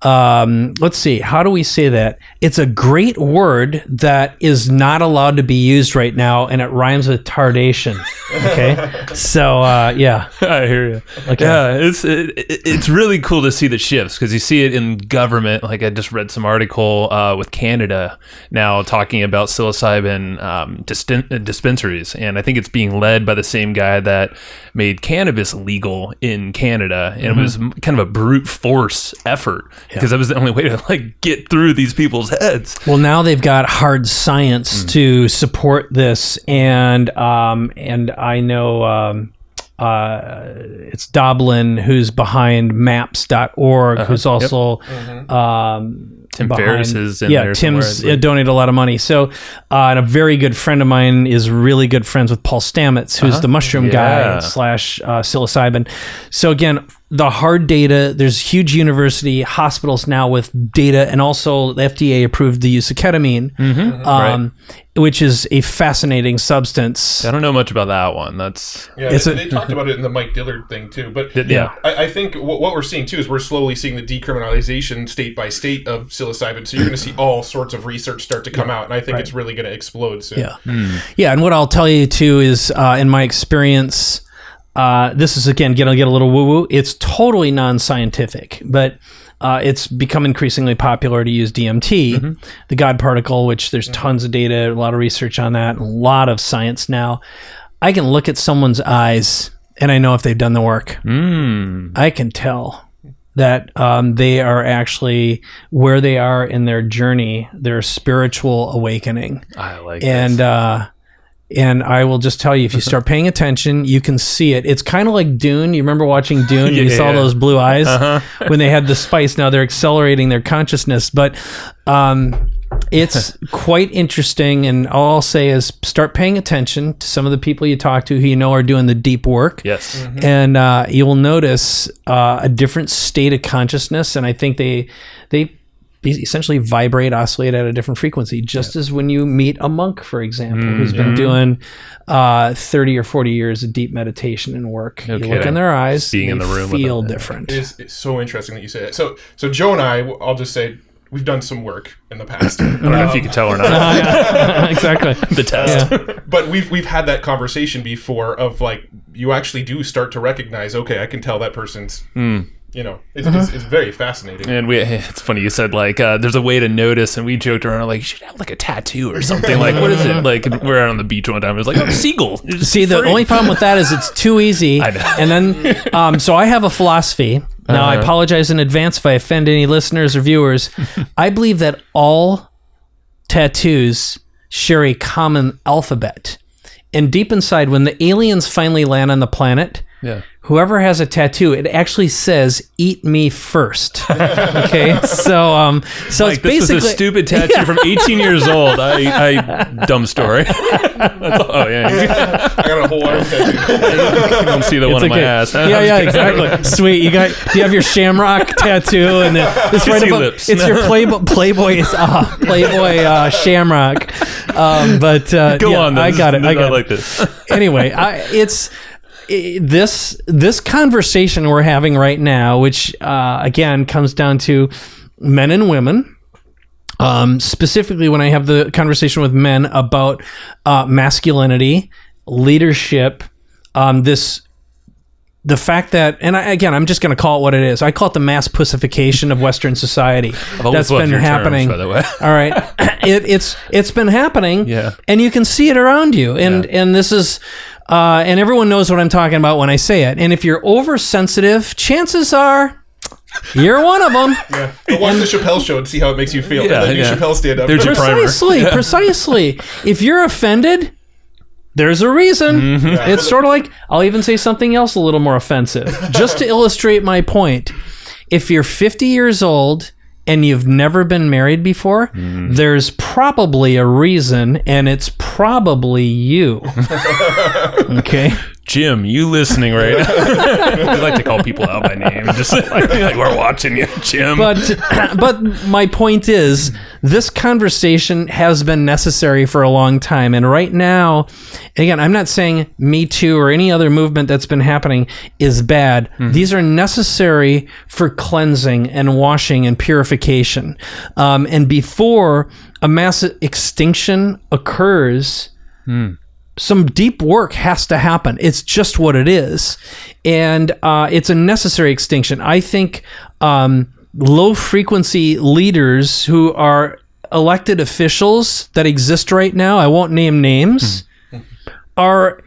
let's see, how do we say that? It's a great word that is not allowed to be used right now, and it rhymes with tardation. Okay, so I hear you. Okay. Yeah, it's really cool to see the shifts because you see it in government. Like I just read some article with Canada now talking about psilocybin dispensaries, and I think it's being led by the same guy that made cannabis legal in Canada, and it was kind of a brute force effort because that was the only way to like get through these people's heads. Well, now they've got hard science to support this, and I know it's Doblin who's behind maps.org, who's also Tim Ferriss is in there. Tim's donated a lot of money. So and a very good friend of mine is really good friends with Paul Stamets, who's the mushroom guy / psilocybin. So again, the hard data, there's huge university hospitals now with data, and also the FDA approved the use of ketamine, which is a fascinating substance. I don't know much about that one. That's they talked about it in the Mike Dillard thing too. But I think what we're seeing too is we're slowly seeing the decriminalization state by state of psilocybin. So you're going to see all sorts of research start to come out, and I think it's really going to explode soon. Yeah, and what I'll tell you too is, in my experience, this is again going to get a little woo-woo. It's totally non-scientific, but it's become increasingly popular to use DMT, the God particle, which there's tons of data, a lot of research on that, a lot of science now. I can look at someone's eyes and I know if they've done the work. I can tell that they are actually where they are in their journey, their spiritual awakening. I like this. And I will just tell you, if you start paying attention, you can see it. It's kind of like Dune. You remember watching Dune? You saw those blue eyes when they had the spice. Now they're accelerating their consciousness. But it's quite interesting. And all I'll say is start paying attention to some of the people you talk to who you know are doing the deep work. Yes. And you will notice a different state of consciousness. And I think they essentially vibrate, oscillate at a different frequency, just as when you meet a monk, for example, who's been doing 30 or 40 years of deep meditation and work. You look in their eyes, being in the room, feel different. It's so interesting that you say that. So Joe and I, I'll just say, we've done some work in the past. I don't know if you can tell or not. Exactly. The test. But we've had that conversation before of like, you actually do start to recognize, okay, I can tell that person's... You know, it's very fascinating. And it's funny you said like there's a way to notice, and we joked around like you should have like a tattoo or something. Like what is it? Like we're out on the beach one time. It was like seagull. See, the only problem with that is it's too easy. I know. And then so I have a philosophy. Now I apologize in advance if I offend any listeners or viewers. I believe that all tattoos share a common alphabet, and deep inside, when the aliens finally land on the planet. Whoever has a tattoo, it actually says "Eat me first." Okay, so it's this basically was a stupid tattoo from 18 years old. I dumb story. Oh yeah, I got a whole arm tattoo. You don't see the one on my ass. Yeah, exactly. Sweet. Do you have your shamrock tattoo? And it's right above. Lips. It's your Playboy shamrock. Go on. I got it. I like this. Anyway, it's. This conversation we're having right now, which again comes down to men and women, specifically when I have the conversation with men about masculinity, leadership, the fact that, and I'm just going to call it what it is. I call it the mass pussification of Western society. That's been happening. Terms, by the way. All right, it's been happening. Yeah, and you can see it around you, and this is. And everyone knows what I'm talking about when I say it. And if you're oversensitive, chances are you're one of them. Yeah. But watch the Chappelle show and see how it makes you feel. Yeah, and then Chappelle stand up. There's your primer. Precisely. If you're offended, there's a reason. It's sort of like, I'll even say something else a little more offensive. Just to illustrate my point, if you're 50 years old and you've never been married before, there's probably a reason, and it's probably you. Okay? Jim, you listening right now? I like to call people out by name. Just like we're watching you, Jim. But my point is, this conversation has been necessary for a long time. And right now, again, I'm not saying Me Too or any other movement that's been happening is bad. These are necessary for cleansing and washing and purification. And before a mass extinction occurs, some deep work has to happen. It's just what it is. And it's a necessary extinction. I think low frequency leaders who are elected officials that exist right now, I won't name names, are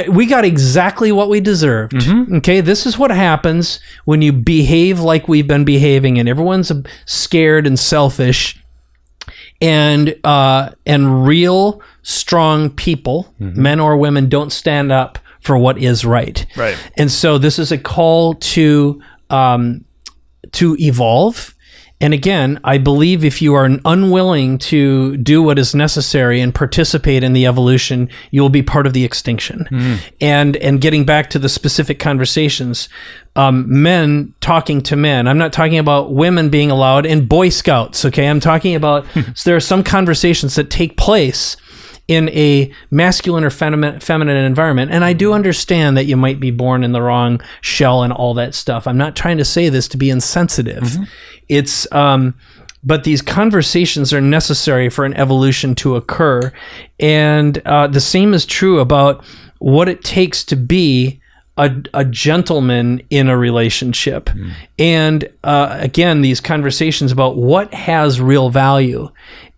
we got exactly what we deserved. Okay, this is what happens when you behave like we've been behaving, and everyone's scared and selfish. And real strong people, men or women, don't stand up for what is right. Right. And so this is a call to evolve. And again, I believe if you are unwilling to do what is necessary and participate in the evolution, you will be part of the extinction. And getting back to the specific conversations, men talking to men. I'm not talking about women being allowed in Boy Scouts, okay? I'm talking about so there are some conversations that take place in a masculine or feminine environment. And I do understand that you might be born in the wrong shell and all that stuff. I'm not trying to say this to be insensitive. It's, but these conversations are necessary for an evolution to occur. And the same is true about what it takes to be a gentleman in a relationship. And again, these conversations about what has real value.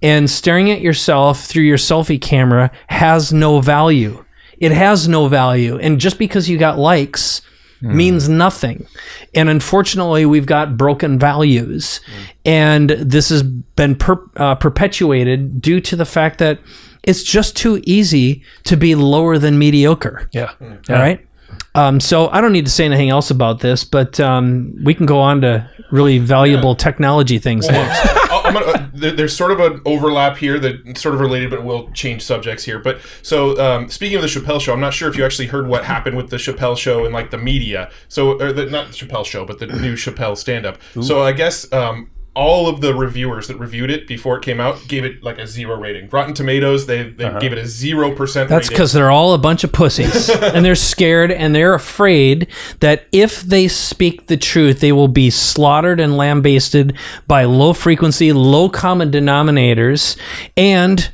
And staring at yourself through your selfie camera has no value. It has no value. And just because you got likes means nothing. And unfortunately, we've got broken values. And this has been perpetuated due to the fact that it's just too easy to be lower than mediocre. Yeah. All right? So I don't need to say anything else about this, but we can go on to really valuable technology things next. There's sort of an overlap here that's sort of related, but we'll change subjects here. But so speaking of the Chappelle Show, I'm not sure if you actually heard what happened with the Chappelle Show and like the media. So not the Chappelle Show, but the new Chappelle stand-up. So I guess all of the reviewers that reviewed it before it came out gave it like a 0 rating. Rotten Tomatoes, they gave it a 0% That's because they're all a bunch of pussies. And they're scared and they're afraid that if they speak the truth, they will be slaughtered and lambasted by low frequency, low common denominators, and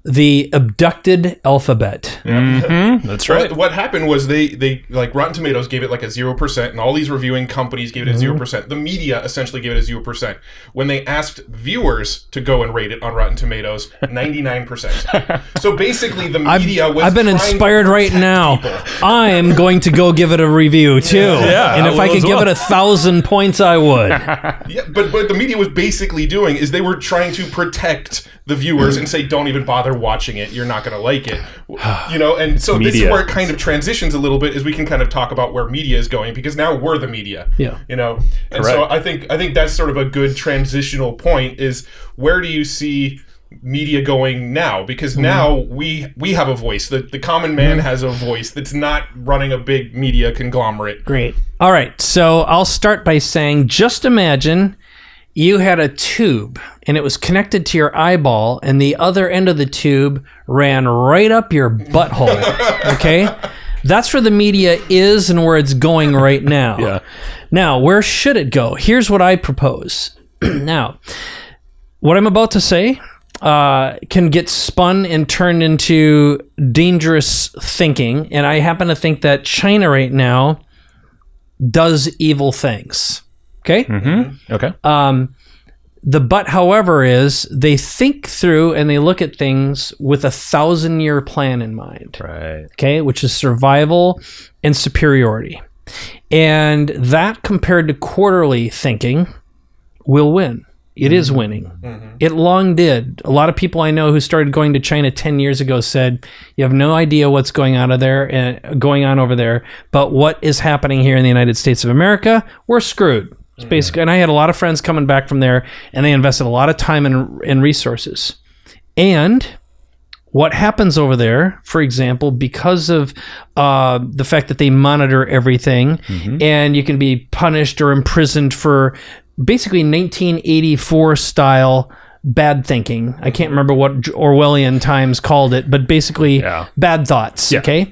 the abducted alphabet. That's right. What happened was they like Rotten Tomatoes gave it like a 0%, and all these reviewing companies gave it a 0%. The media essentially gave it a 0%. When they asked viewers to go and rate it on Rotten Tomatoes, 99%. So basically, the media was. I've been inspired right now. I'm going to go give it a review too. And if I could give it 1,000 points, I would. But what the media was basically doing is they were trying to protect the viewers and say, don't even bother watching it, you're not going to like it, and so this is where it kind of transitions a little bit, as we can kind of talk about where media is going, because now we're the media. And so I think that's sort of a good transitional point, is where do you see media going now? Because now we have a voice. The common man has a voice that's not running a big media conglomerate. Great. All right, so I'll start by saying, just imagine you had a tube and it was connected to your eyeball, and the other end of the tube ran right up your butthole. Okay? That's where the media is and where it's going right now. Now, where should it go? Here's what I propose. Now, what I'm about to say can get spun and turned into dangerous thinking, and I happen to think that China right now does evil things. Okay? Okay. The but, however, is they think through and they look at things with a 1,000-year plan in mind. Right. Okay? Which is survival and superiority. And that, compared to quarterly thinking, will win. It is winning. It long did. A lot of people I know who started going to China 10 years ago said, you have no idea what's going on over there, but what is happening here in the United States of America, we're screwed. It's basically, and I had a lot of friends coming back from there, and they invested a lot of time and resources. And what happens over there, for example, because of the fact that they monitor everything, and you can be punished or imprisoned for basically 1984 style bad thinking. I can't remember what Orwellian Times called it, but basically bad thoughts. Okay.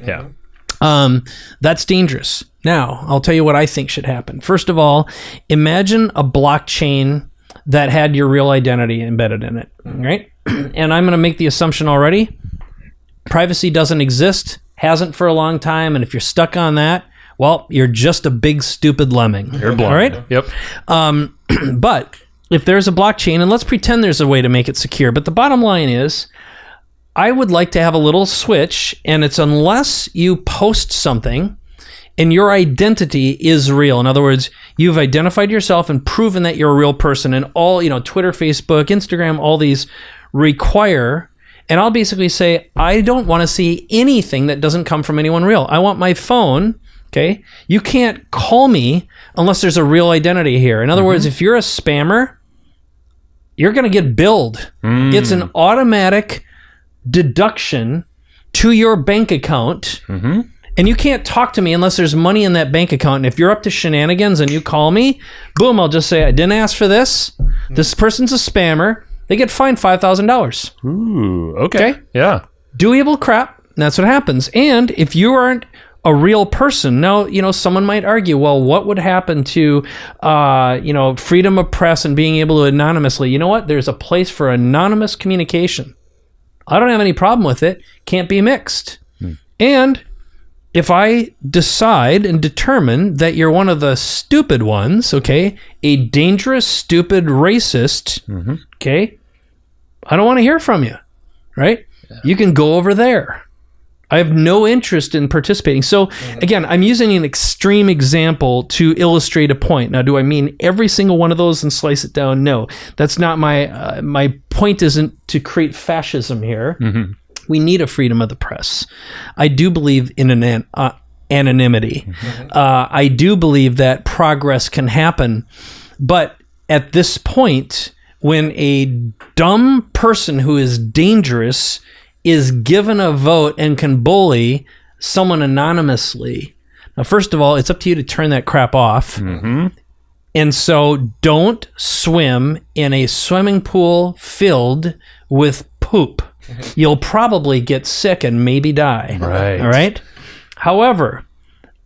That's dangerous. Now, I'll tell you what I think should happen. First of all, imagine a blockchain that had your real identity embedded in it, right? And I'm going to make the assumption already, privacy doesn't exist, hasn't for a long time, and if you're stuck on that, well, you're just a big stupid lemming. You're blind. All right? Yep. But if there's a blockchain, and let's pretend there's a way to make it secure, but the bottom line is, I would like to have a little switch, and it's unless you post something and your identity is real. In other words, you've identified yourself and proven that you're a real person. And all, Twitter, Facebook, Instagram, all these require, and I'll basically say, I don't want to see anything that doesn't come from anyone real. I want my phone, okay? You can't call me unless there's a real identity here. In other words, if you're a spammer, you're going to get billed. It's an automatic deduction to your bank account. And you can't talk to me unless there's money in that bank account. And if you're up to shenanigans and you call me, boom, I'll just say, I didn't ask for this. This person's a spammer. They get fined $5,000. Ooh, okay. Yeah. Do evil crap. And that's what happens. And if you aren't a real person, now, someone might argue, well, what would happen to, freedom of press and being able to anonymously? You know what? There's a place for anonymous communication. I don't have any problem with it. Can't be mixed. And if I decide and determine that you're one of the stupid ones, okay, a dangerous, stupid racist, okay, I don't want to hear from you, right? Yeah. You can go over there. I have no interest in participating. So, again, I'm using an extreme example to illustrate a point. Now, do I mean every single one of those and slice it down? No. That's not my point isn't to create fascism here. We need a freedom of the press. I do believe in an anonymity. I do believe that progress can happen. But at this point, when a dumb person who is dangerous is given a vote and can bully someone anonymously, now, first of all, it's up to you to turn that crap off. And so don't swim in a swimming pool filled with poop. You'll probably get sick and maybe die. Right. All right? However,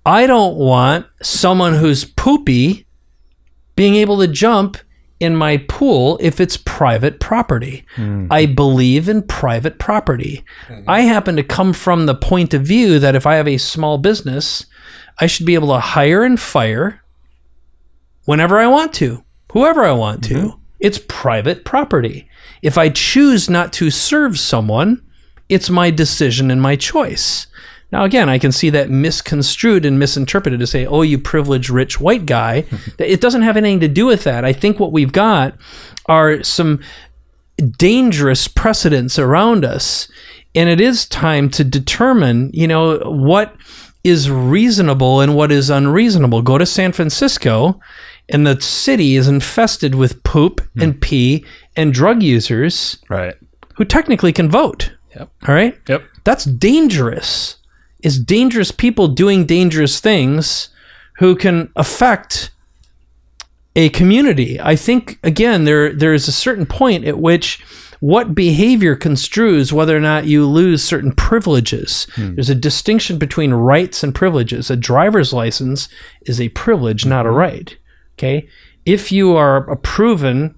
I don't want someone who's poopy being able to jump in my pool if it's private property. I believe in private property. I happen to come from the point of view that if I have a small business, I should be able to hire and fire whenever I want to, whoever I want to. It's private property. If I choose not to serve someone, it's my decision and my choice. Now, again, I can see that misconstrued and misinterpreted to say, oh, you privileged rich white guy. It doesn't have anything to do with that. I think what we've got are some dangerous precedents around us. And it is time to determine, what is reasonable and what is unreasonable. Go to San Francisco, and the city is infested with poop and pee and drug users, right, who technically can vote. Yep. All right? Yep. That's dangerous. It's dangerous people doing dangerous things who can affect a community. I think, again, there is a certain point at which what behavior construes whether or not you lose certain privileges. There's a distinction between rights and privileges. A driver's license is a privilege, not a right. Okay? If you are a proven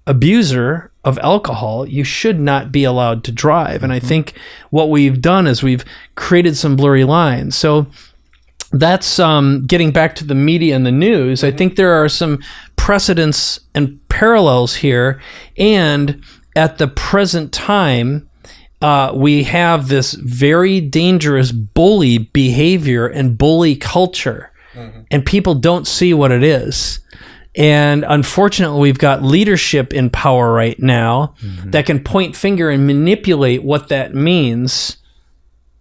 abuser of alcohol, you should not be allowed to drive. And I think what we've done is we've created some blurry lines. So that's getting back to the media and the news. I think there are some precedents and parallels here. And at the present time, we have this very dangerous bully behavior and bully culture. And people don't see what it is. And unfortunately, we've got leadership in power right now that can point finger and manipulate what that means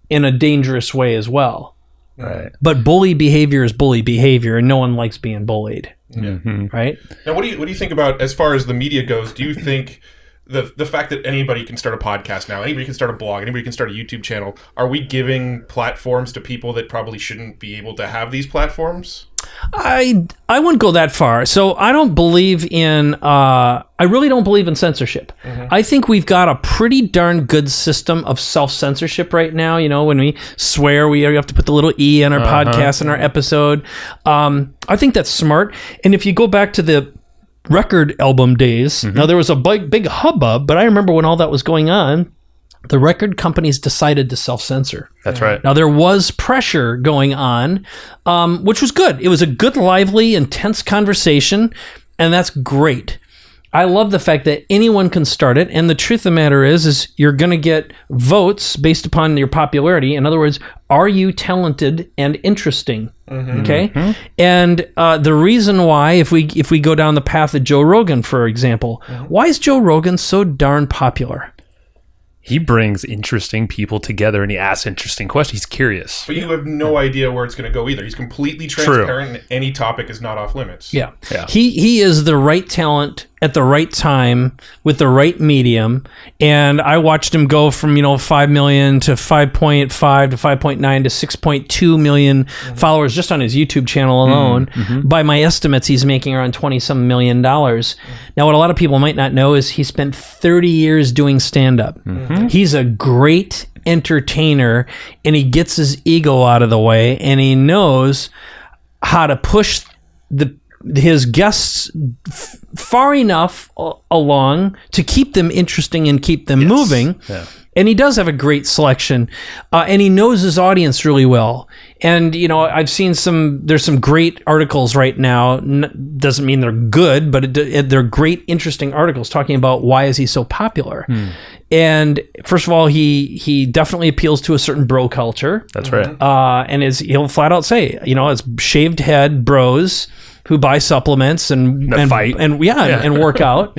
in a dangerous way as well. Right. But bully behavior is bully behavior, and no one likes being bullied. Right? Now, what do you think about, as far as the media goes? Do you think the fact that anybody can start a podcast now, anybody can start a blog, anybody can start a YouTube channel, are we giving platforms to people that probably shouldn't be able to have these platforms? I wouldn't go that far. So I don't believe in, I really don't believe in censorship. I think we've got a pretty darn good system of self-censorship right now. You know, when we swear, we have to put the little E on our podcast and our episode. I think that's smart. And if you go back to the record album days, now there was a big hubbub, but I remember when all that was going on, the record companies decided to self-censor. That's right. Now, there was pressure going on, which was good. It was a good, lively, intense conversation, and that's great. I love the fact that anyone can start it. And the truth of the matter is you're going to get votes based upon your popularity. In other words, are you talented and interesting? Okay. And the reason why, if we go down the path of Joe Rogan, for example, why is Joe Rogan so darn popular? He brings interesting people together and he asks interesting questions. He's curious. But you have no idea where it's going to go either. He's completely transparent and any topic is not off limits. Yeah. He is the right talent at the right time with the right medium. And I watched him go from, 5 million to 5.5 to 5.9 to 6.2 million followers just on his YouTube channel alone. By my estimates, he's making around $20-some million. Now, what a lot of people might not know is he spent 30 years doing stand-up. He's a great entertainer, and he gets his ego out of the way, and he knows how to push his guests far enough along to keep them interesting and keep them moving. And he does have a great selection, and he knows his audience really well. And I've seen there's some great articles right now. Doesn't mean they're good, but they're great, interesting articles talking about why is he so popular. And first of all, he definitely appeals to a certain bro culture. That's right. And he'll flat out say, it's shaved head bros who buy supplements and fight and work out.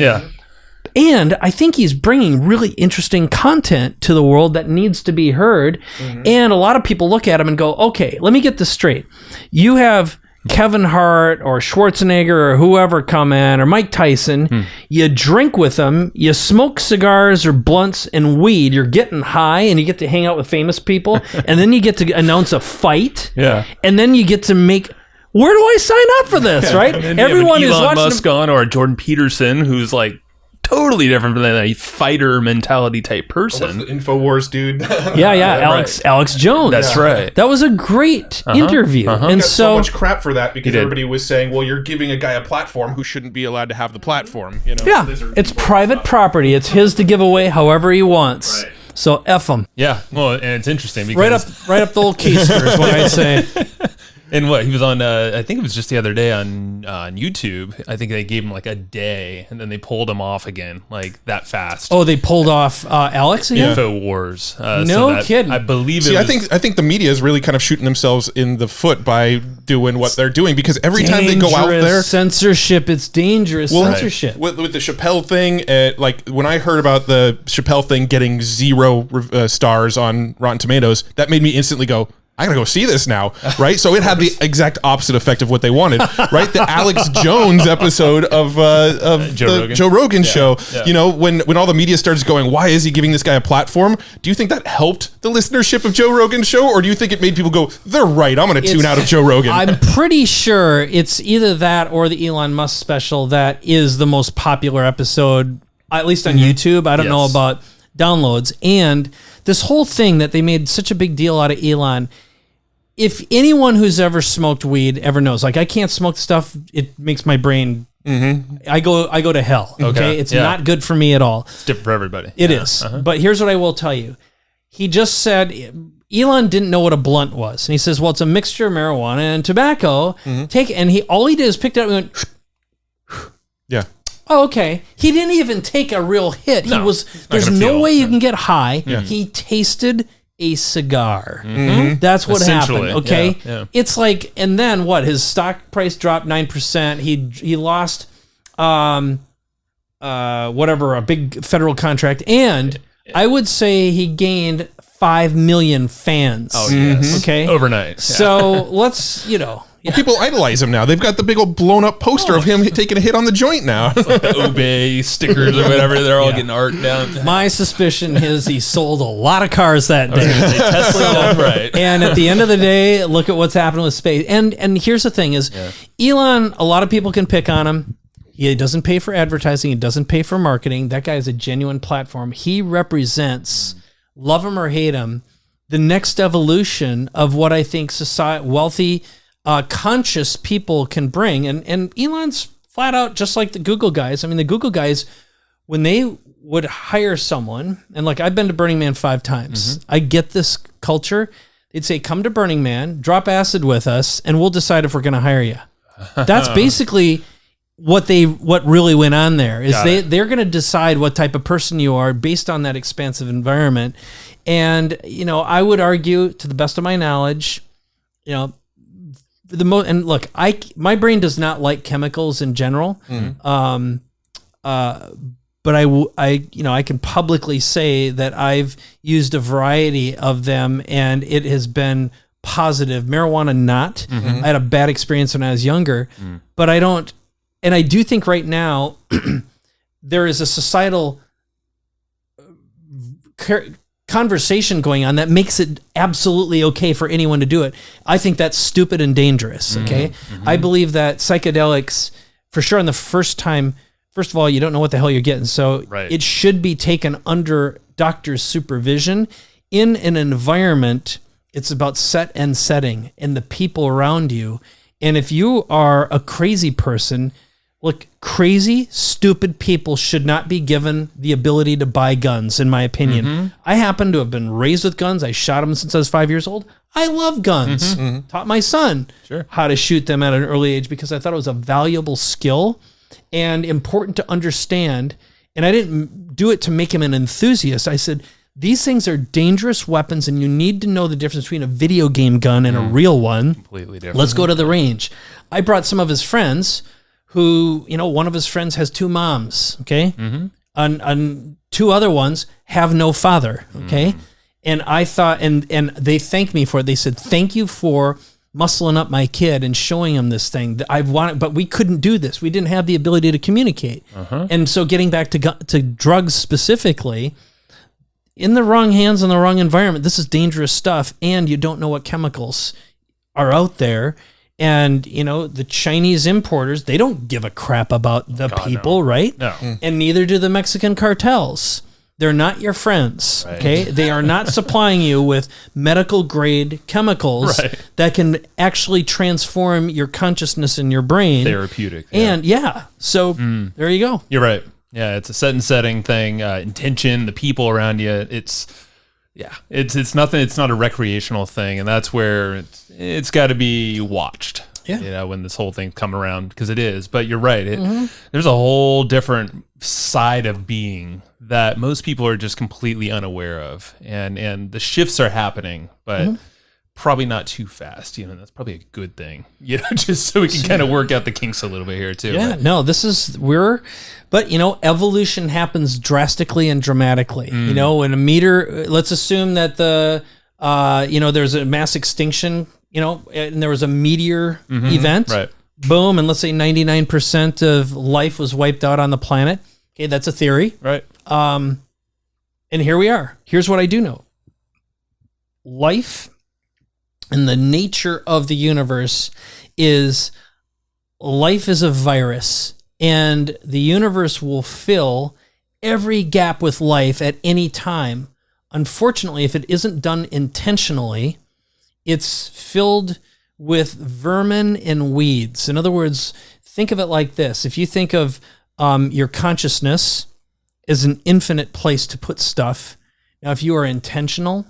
And I think he's bringing really interesting content to the world that needs to be heard. And a lot of people look at him and go, okay, let me get this straight. You have Kevin Hart or Schwarzenegger or whoever come in, or Mike Tyson. You drink with them, you smoke cigars or blunts and weed, you're getting high, and you get to hang out with famous people, and then you get to announce a fight. And then you get to make... Where do I sign up for this, right? Everyone is watching Musk on, or Jordan Peterson, who's like totally different than a fighter mentality type person. The InfoWars dude. Alex Jones. That's right. That was a great interview. And And so so much crap for that because everybody was saying, well, you're giving a guy a platform who shouldn't be allowed to have the platform. it's private property. It's his to give away however he wants. Right. So F him. Yeah, well, and it's interesting because Right up the old keister is what I'd say. And what he was on, I think it was just the other day on YouTube. I think they gave him like a day, and then they pulled him off again, like that fast. Oh, they pulled off Alex again? InfoWars. No kidding. I believe See, it was... I think the media is really kind of shooting themselves in the foot by doing what they're doing, because every time they go out there, censorship. It's dangerous censorship. With the Chappelle thing, like when I heard about the Chappelle thing getting 0 stars on Rotten Tomatoes, that made me instantly go, I gotta go see this now, right? So it had the exact opposite effect of what they wanted, right? The Alex Jones episode of Joe Rogan show, when all the media starts going, why is he giving this guy a platform? Do you think that helped the listenership of Joe Rogan's show, or do you think it made people go, they're right, I'm gonna tune out of Joe Rogan? I'm pretty sure it's either that or the Elon Musk special that is the most popular episode, at least on YouTube. I don't know about downloads. And this whole thing that they made such a big deal out of Elon, if anyone who's ever smoked weed ever knows, like I can't smoke stuff, it makes my brain, I go to hell. Okay. It's not good for me at all. It's different for everybody. It is. But here's what I will tell you. He just said, Elon didn't know what a blunt was. And he says, well, it's a mixture of marijuana and tobacco. All he did is picked it up and went, yeah. Oh, okay. He didn't even take a real hit. There's no way you can get high. He tasted a cigar. That's what happened. Okay. It's like, and then what? His stock price dropped 9%. He lost a big federal contract, and I would say he gained 5 million fans. Oh yes. Okay. Overnight. So let's, People idolize him now. They've got the big old blown up poster of him taking a hit on the joint now. The Obey stickers or whatever, they're all getting art down. My suspicion is he sold a lot of cars that day. Right. And at the end of the day, look at what's happening with space. And here's the thing is, Elon, a lot of people can pick on him. He doesn't pay for advertising. He doesn't pay for marketing. That guy is a genuine platform. He represents, love him or hate him, the next evolution of what I think wealthy, conscious people can bring. And Elon's flat out just like the Google guys. I mean, the Google guys, when they would hire someone, and like I've been to Burning Man 5 times, I get this culture. They'd say, come to Burning Man, drop acid with us, and we'll decide if we're going to hire you. That's basically what really went on there is they're going to decide what type of person you are based on that expansive environment. And, I would argue, to the best of my knowledge, and look, my brain does not like chemicals in general. But I can publicly say that I've used a variety of them and it has been positive. Marijuana, not. I had a bad experience when I was younger, but I don't. And I do think right now there is a societal conversation going on that makes it absolutely okay for anyone to do it. I think that's stupid and dangerous. Okay. I believe that psychedelics, for sure, on the first time, first of all, you don't know what the hell you're getting. So it should be taken under doctor's supervision in an environment. It's about set and setting and the people around you. And if you are a crazy person, look, crazy, stupid people should not be given the ability to buy guns, in my opinion. I happen to have been raised with guns. I shot them since I was 5 years old. I love guns. Taught my son how to shoot them at an early age because I thought it was a valuable skill and important to understand. And I didn't do it to make him an enthusiast. I said, these things are dangerous weapons and you need to know the difference between a video game gun and a real one. Completely different. Let's go to the range. I brought some of his friends who, one of his friends has 2 moms, okay? And 2 other ones have no father, okay? And I thought, and they thanked me for it. They said, thank you for muscling up my kid and showing him this thing that I've wanted, but we couldn't do this. We didn't have the ability to communicate. And so getting back to drugs specifically, in the wrong hands, in the wrong environment, this is dangerous stuff. And you don't know what chemicals are out there. And, the Chinese importers, they don't give a crap about the people, right? No. And neither do the Mexican cartels. They're not your friends, okay? They are not supplying you with medical grade chemicals that can actually transform your consciousnness in your brain. Therapeutic. And so there you go. You're right. Yeah, it's a set and setting thing, intention, the people around you. It's nothing. It's not a recreational thing, and that's where it's got to be watched. Yeah, when this whole thing come around, because it is. But you're right. There's a whole different side of being that most people are just completely unaware of, and the shifts are happening, but probably not too fast. That's probably a good thing. Just so we can kind of work out the kinks a little bit here too. Yeah, no, but evolution happens drastically and dramatically. When a meteor, let's assume that there's a mass extinction, and there was a meteor event, boom, and let's say 99% of life was wiped out on the planet. Okay, that's a theory. Right. And here we are. Here's what I do know. Life and the nature of the universe is life is a virus, and the universe will fill every gap with life at any time. Unfortunately, if it isn't done intentionally, it's filled with vermin and weeds. In other words, think of it like this. If you think of your consciousness as an infinite place to put stuff, now if you are intentional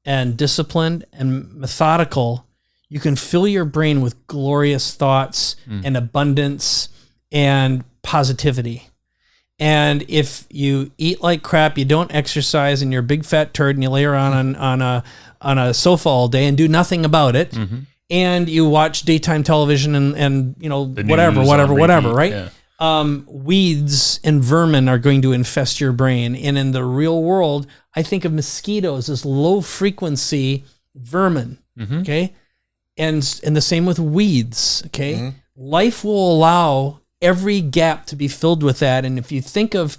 and disciplined and methodical, you can fill your brain with glorious thoughts and abundance and positivity. And if you eat like crap, you don't exercise, and you're a big fat turd, and you lay around on a sofa all day and do nothing about it, and you watch daytime television and whatever, right? Yeah. Weeds and vermin are going to infest your brain. And in the real world, I think of mosquitoes as low frequency vermin. Okay. And the same with weeds. Okay. Life will allow every gap to be filled with that. And if you think of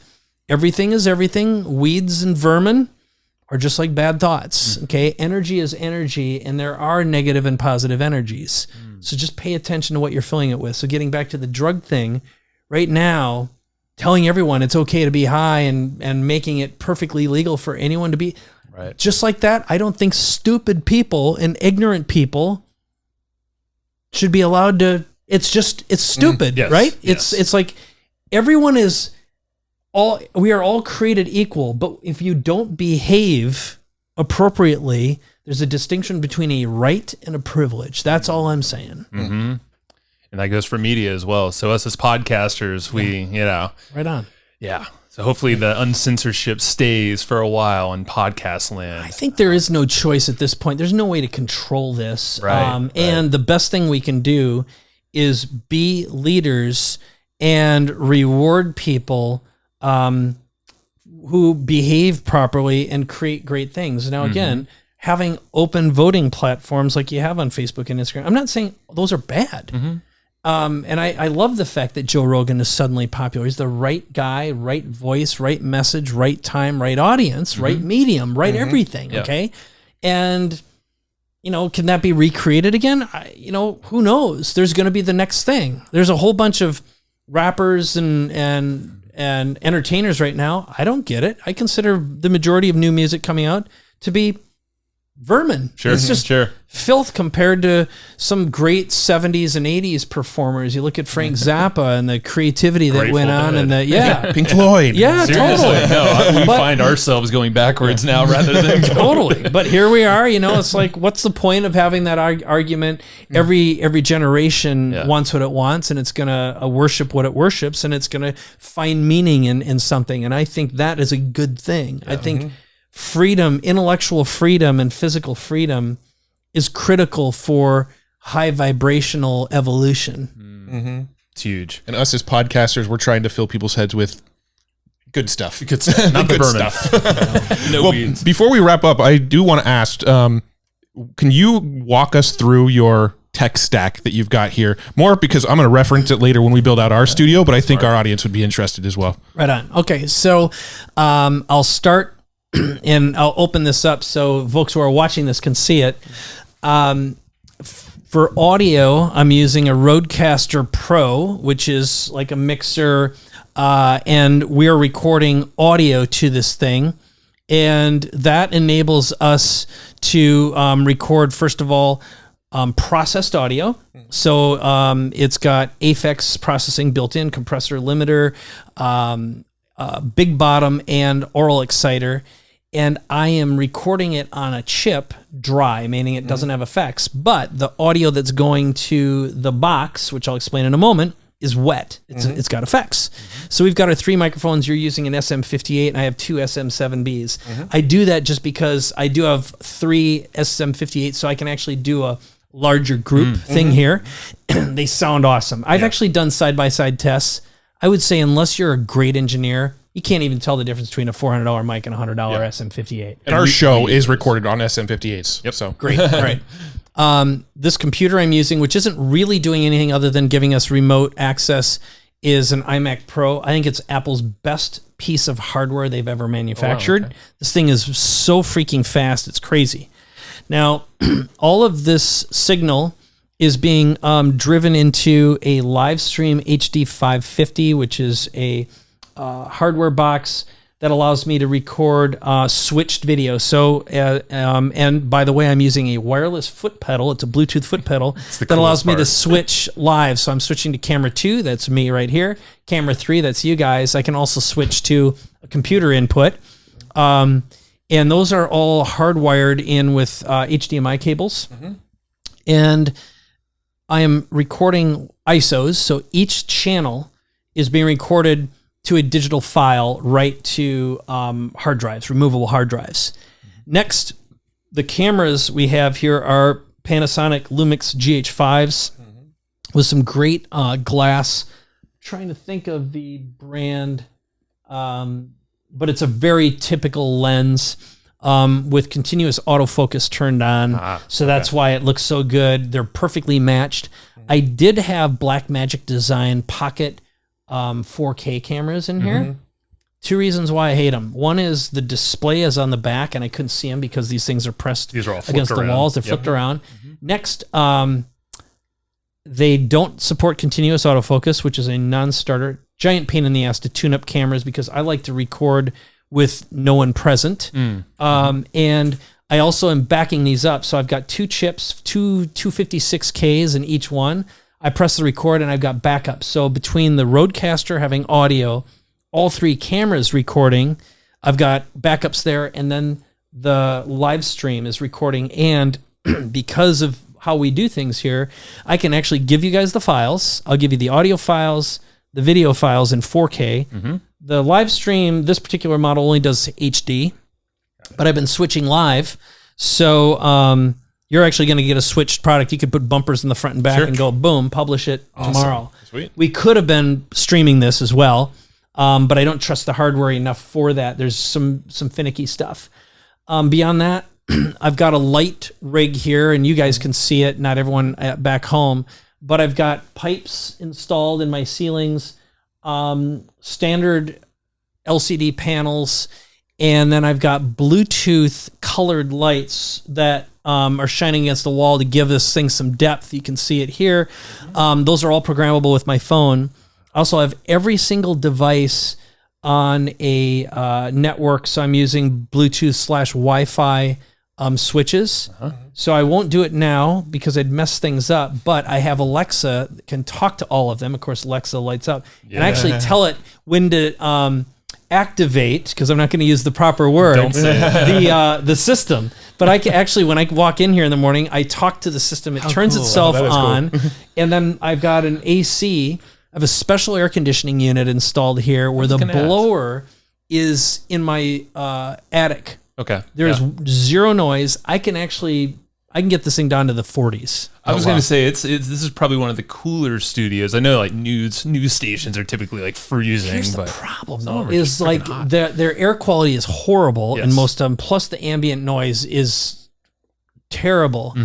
everything as everything, weeds and vermin are just like bad thoughts. Okay. Energy is energy, and there are negative and positive energies. So just pay attention to what you're filling it with. So getting back to the drug thing, right now, telling everyone it's okay to be high and making it perfectly legal for anyone to be just like that. I don't think stupid people and ignorant people should be allowed to. It's stupid, right? Yes. It's like everyone we are all created equal, but if you don't behave appropriately, there's a distinction between a right and a privilege. That's all I'm saying. And And that goes for media as well. So us as podcasters, right on. Yeah. So hopefully the uncensorship stays for a while in podcast land. I think there is no choice at this point. There's no way to control this. Right. And the best thing we can do is be leaders and reward people who behave properly and create great things. Now, again, having open voting platforms like you have on Facebook and Instagram, I'm not saying those are bad. And I love the fact that Joe Rogan is suddenly popular. He's the right guy, right voice, right message, right time, right audience, right medium, right everything. Okay. And, can that be recreated again? Who knows? There's going to be the next thing. There's a whole bunch of rappers and entertainers right now. I don't get it. I consider the majority of new music coming out to be vermin. Sure. It's just filth compared to some great 70s and 80s performers. You look at Frank Zappa and the creativity that went on and Pink Floyd. Yeah, Seriously, totally. no, we find ourselves going backwards now rather than Totally. But here we are, it's like, what's the point of having that argument? Every generation wants what it wants, and it's going to worship what it worships, and it's going to find meaning in something. And I think that is a good thing. I think freedom, intellectual freedom and physical freedom is critical for high vibrational evolution. It's huge. And us as podcasters, we're trying to fill people's heads with good stuff. Good stuff. Not the good vermin. stuff. No weeds. Before we wrap up, I do want to ask, can you walk us through your tech stack that you've got here? More because I'm going to reference it later when we build out our studio, but I think our audience would be interested as well. Right on. Okay, so I'll start and I'll open this up so folks who are watching this can see it. For audio, I'm using a Rodecaster Pro, which is like a mixer, and we're recording audio to this thing. And that enables us to record, first of all, processed audio. So it's got Aphex processing built in, compressor limiter, big bottom, and oral exciter. And I am recording it on a chip dry, meaning it doesn't have effects, but the audio that's going to the box, which I'll explain in a moment, is wet. It's got effects. So we've got our 3 microphones. You're using an SM58 and I have 2 SM7Bs. I do that just because I do have 3 SM58, so I can actually do a larger group thing here. They sound awesome. I've actually done side-by-side tests. I would say unless you're a great engineer, you can't even tell the difference between a $400 mic and a $100 SM58. And our show is recorded on SM58s. Yep. So great. All right. This computer I'm using, which isn't really doing anything other than giving us remote access, is an iMac Pro. I think it's Apple's best piece of hardware they've ever manufactured. Oh, wow, okay. This thing is so freaking fast. It's crazy. Now, all of this signal is being driven into a Livestream HD 550, which is a hardware box that allows me to record switched video. So, and by the way, I'm using a wireless foot pedal. It's a Bluetooth foot pedal that allows me to switch live. So I'm switching to camera 2, that's me right here. Camera 3, that's you guys. I can also switch to a computer input. And those are all hardwired in with HDMI cables. And I am recording ISOs. So each channel is being recorded to a digital file right to hard drives, removable hard drives. Next, the cameras we have here are Panasonic Lumix GH5s with some great glass. Trying to think of the brand, but it's a very typical lens with continuous autofocus turned on. So that's why it looks so good. They're perfectly matched. I did have Blackmagic Design Pocket 4K cameras in here. 2 reasons why I hate them. One is the display is on the back and I couldn't see them because these things are pressed against the walls. They're flipped around. Next, they don't support continuous autofocus, which is a non-starter. Giant pain in the ass to tune up cameras because I like to record with no one present. And I also am backing these up. So I've got 2 chips, 2 256Ks in each one. I press the record and I've got backup. So between the Rodecaster having audio, all 3 cameras recording, I've got backups there, and then the live stream is recording. And because of how we do things here, I can actually give you guys the files. I'll give you the audio files, the video files in 4K. Mm-hmm. The live stream, this particular model only does HD, but I've been switching live. So you're actually going to get a switched product. You could put bumpers in the front and back and go, boom, publish it tomorrow. Sweet. We could have been streaming this as well, but I don't trust the hardware enough for that. There's some finicky stuff. Beyond that, I've got a light rig here, and you guys can see it. Not everyone back home, but I've got pipes installed in my ceilings, standard LCD panels, and then I've got Bluetooth colored lights that are shining against the wall to give this thing some depth. You can see it here. Those are all programmable with my phone. I also have every single device on a network, so I'm using Bluetooth/Wi-Fi switches. So I won't do it now because I'd mess things up, but I have Alexa that can talk to all of them. Of course, Alexa lights up. And I actually tell it when to activate, because I'm not going to use the proper word, Don't say the system. But I can actually, when I walk in here in the morning, I talk to the system. It turns itself on, and then I've got an AC. I have a special air conditioning unit installed here where the blower is in my attic. Okay. There's zero noise. I can get this thing down to the 40s. I was going to say this is probably one of the cooler studios. I know like news stations are typically like freezing. Here's the but problem though, is like their air quality is horrible in most of them. Plus the ambient noise is terrible.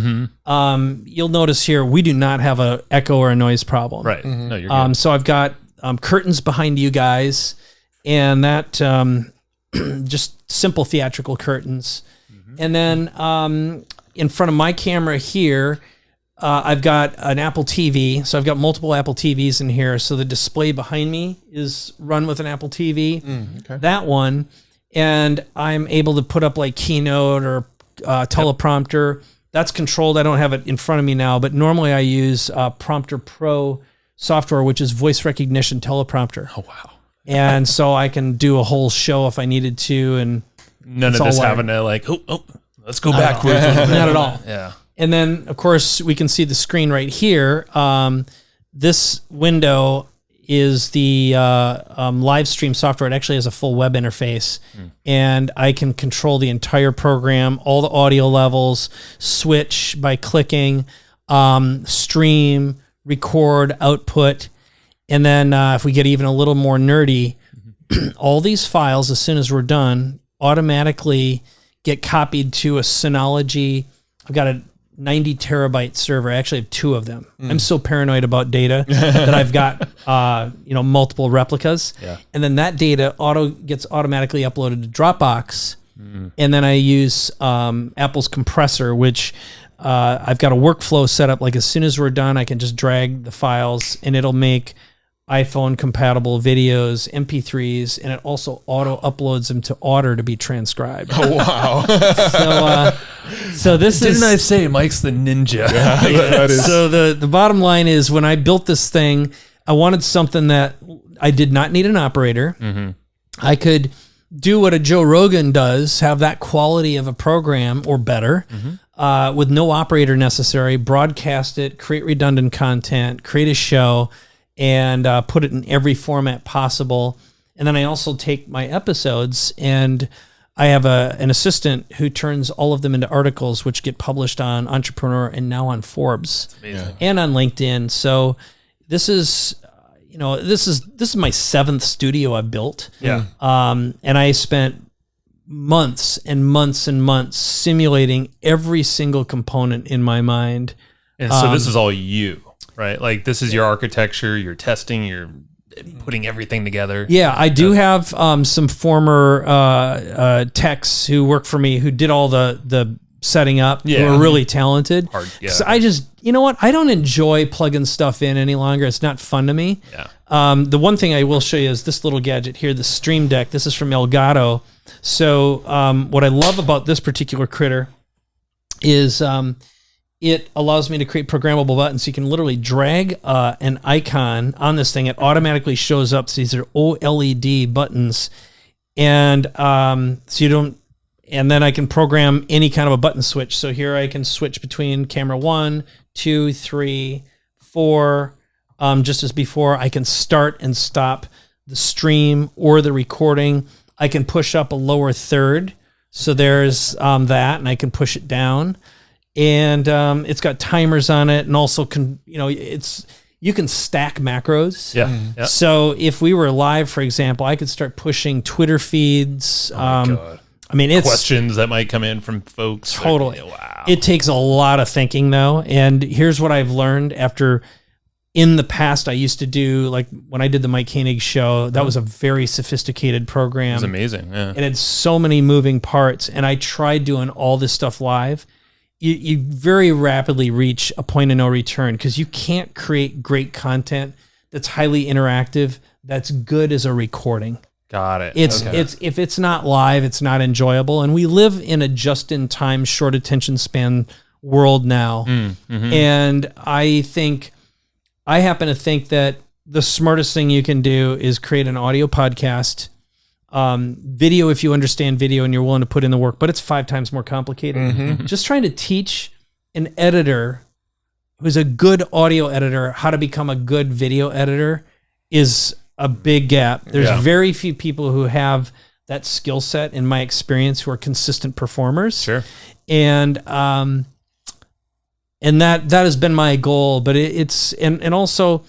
You'll notice here we do not have a echo or a noise problem. Right. No, you're good. So I've got curtains behind you guys, and that just simple theatrical curtains, and then in front of my camera here, I've got an Apple TV. So I've got multiple Apple TVs in here. So the display behind me is run with an Apple TV. That one, and I'm able to put up like Keynote or teleprompter. That's controlled. I don't have it in front of me now, but normally I use Prompter Pro software, which is voice recognition teleprompter. Oh wow! And so I can do a whole show if I needed to, and none of this having to like let's go backwards. Not at all. Yeah. And then, of course, we can see the screen right here. This window is the live stream software. It actually has a full web interface, and I can control the entire program, all the audio levels, switch by clicking, stream, record, output. And then if we get even a little more nerdy, all these files, as soon as we're done, automatically get copied to a Synology. I've got a 90 terabyte server. I actually have two of them. I'm so paranoid about data that I've got multiple replicas. Yeah. And then that data gets automatically uploaded to Dropbox. And then I use Apple's compressor, which I've got a workflow set up. Like as soon as we're done, I can just drag the files and it'll make iPhone compatible videos, MP3s, and it also auto uploads them to Otter to be transcribed. Oh wow! So this is. Didn't I say Mike's the ninja? Yeah, that is. So the bottom line is, when I built this thing, I wanted something that I did not need an operator. I could do what a Joe Rogan does, have that quality of a program or better, with no operator necessary. Broadcast it, create redundant content, create a show, and put it in every format possible. And then I also take my episodes, and I have an assistant who turns all of them into articles, which get published on Entrepreneur and now on Forbes and on LinkedIn. So this is, this is my 7th studio I built. Yeah. And I spent months and months and months simulating every single component in my mind. And so this is all you. Right, like this is your architecture, you're testing, you're putting everything together. Yeah, I do have some former techs who work for me who did all the setting up, who are really talented. So I just, you know what? I don't enjoy plugging stuff in any longer. It's not fun to me. Yeah. The one thing I will show you is this little gadget here, the Stream Deck. This is from Elgato. So what I love about this particular critter is it allows me to create programmable buttons. So you can literally drag an icon on this thing. It automatically shows up. So these are OLED buttons. And so you don't and then I can program any kind of a button switch. So here I can switch between camera 1, 2, 3, 4. Just as before, I can start and stop the stream or the recording. I can push up a lower third. So there's that, and I can push it down. And it's got timers on it, and also you can stack macros. Yeah. So if we were live, for example, I could start pushing Twitter feeds. God. I mean, it's Questions that might come in from folks. totally. Wow. It takes a lot of thinking, though. And here's what I've learned after. In the past, I used to do, like when I did the Mike Koenigs show, that was a very sophisticated program. It was amazing. Yeah. It had so many moving parts, and I tried doing all this stuff live. You very rapidly reach a point of no return because you can't create great content that's highly interactive, that's good as a recording. Got it. It's if it's not live, it's not enjoyable. And we live in a just-in-time, short attention span world now. And I happen to think that the smartest thing you can do is create an audio podcast, video if you understand video and you're willing to put in the work, but it's 5 times more complicated. Just trying to teach an editor who's a good audio editor how to become a good video editor is a big gap. There's very few people who have that skill set, in my experience, who are consistent performers. Sure. And that has been my goal, but it's also,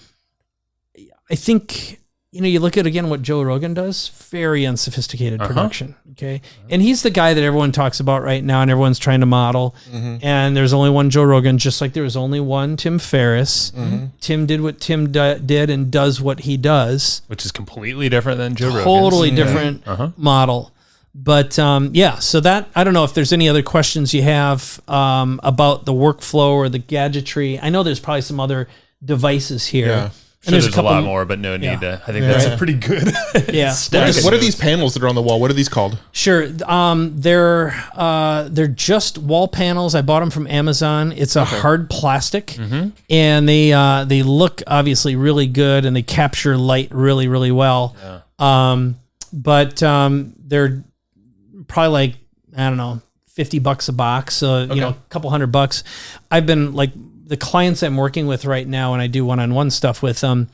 I think, you look at again what Joe Rogan does, very unsophisticated production. Okay. And he's the guy that everyone talks about right now and everyone's trying to model. And there's only one Joe Rogan, just like there was only one Tim Ferriss. Tim did what Tim did and does what he does. Which is completely different than Joe Rogan. Totally different model. But so that, I don't know if there's any other questions you have about the workflow or the gadgetry. I know there's probably some other devices here. Yeah. And there's a lot more, but no need to. I think that's pretty good. What are these panels that are on the wall? What are these called? Sure. They're just wall panels. I bought them from Amazon. It's a hard plastic, and they look obviously really good, and they capture light really, really well. But they're probably like, I don't know, $50 a box. So, a couple $100. I've been like, the clients I'm working with right now, and I do one-on-one stuff with them,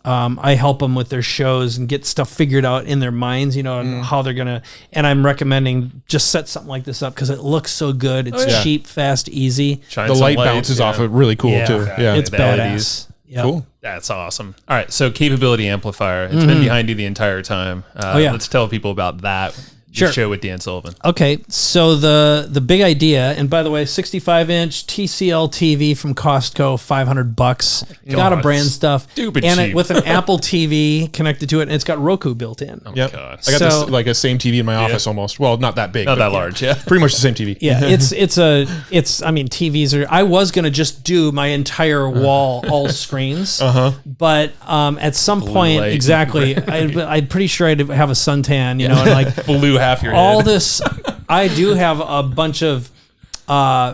I help them with their shows and get stuff figured out in their minds, and how they're going to, and I'm recommending just set something like this up because it looks so good. It's cheap, fast, easy. The light bounces off it really cool too. Yeah. It's badass. Yep. Cool. That's awesome. All right. So capability amplifier, it's been behind you the entire time. Let's tell people about that. Sure. Show with Dan Sullivan. Okay, so the big idea, and by the way, 65-inch TCL TV from Costco, $500. Got a brand stuff, Stupid and cheap. with an Apple TV connected to it, and it's got Roku built in. Yep. God. I got this like a same TV in my office almost. Well, not that big. Not but that large, yeah. Pretty much the same TV. Yeah, I mean, TVs are. I was gonna just do my entire wall all screens, but at some point, light. exactly, I'm pretty sure I'd have a suntan, and like Blew half your all head. this. I do have a bunch of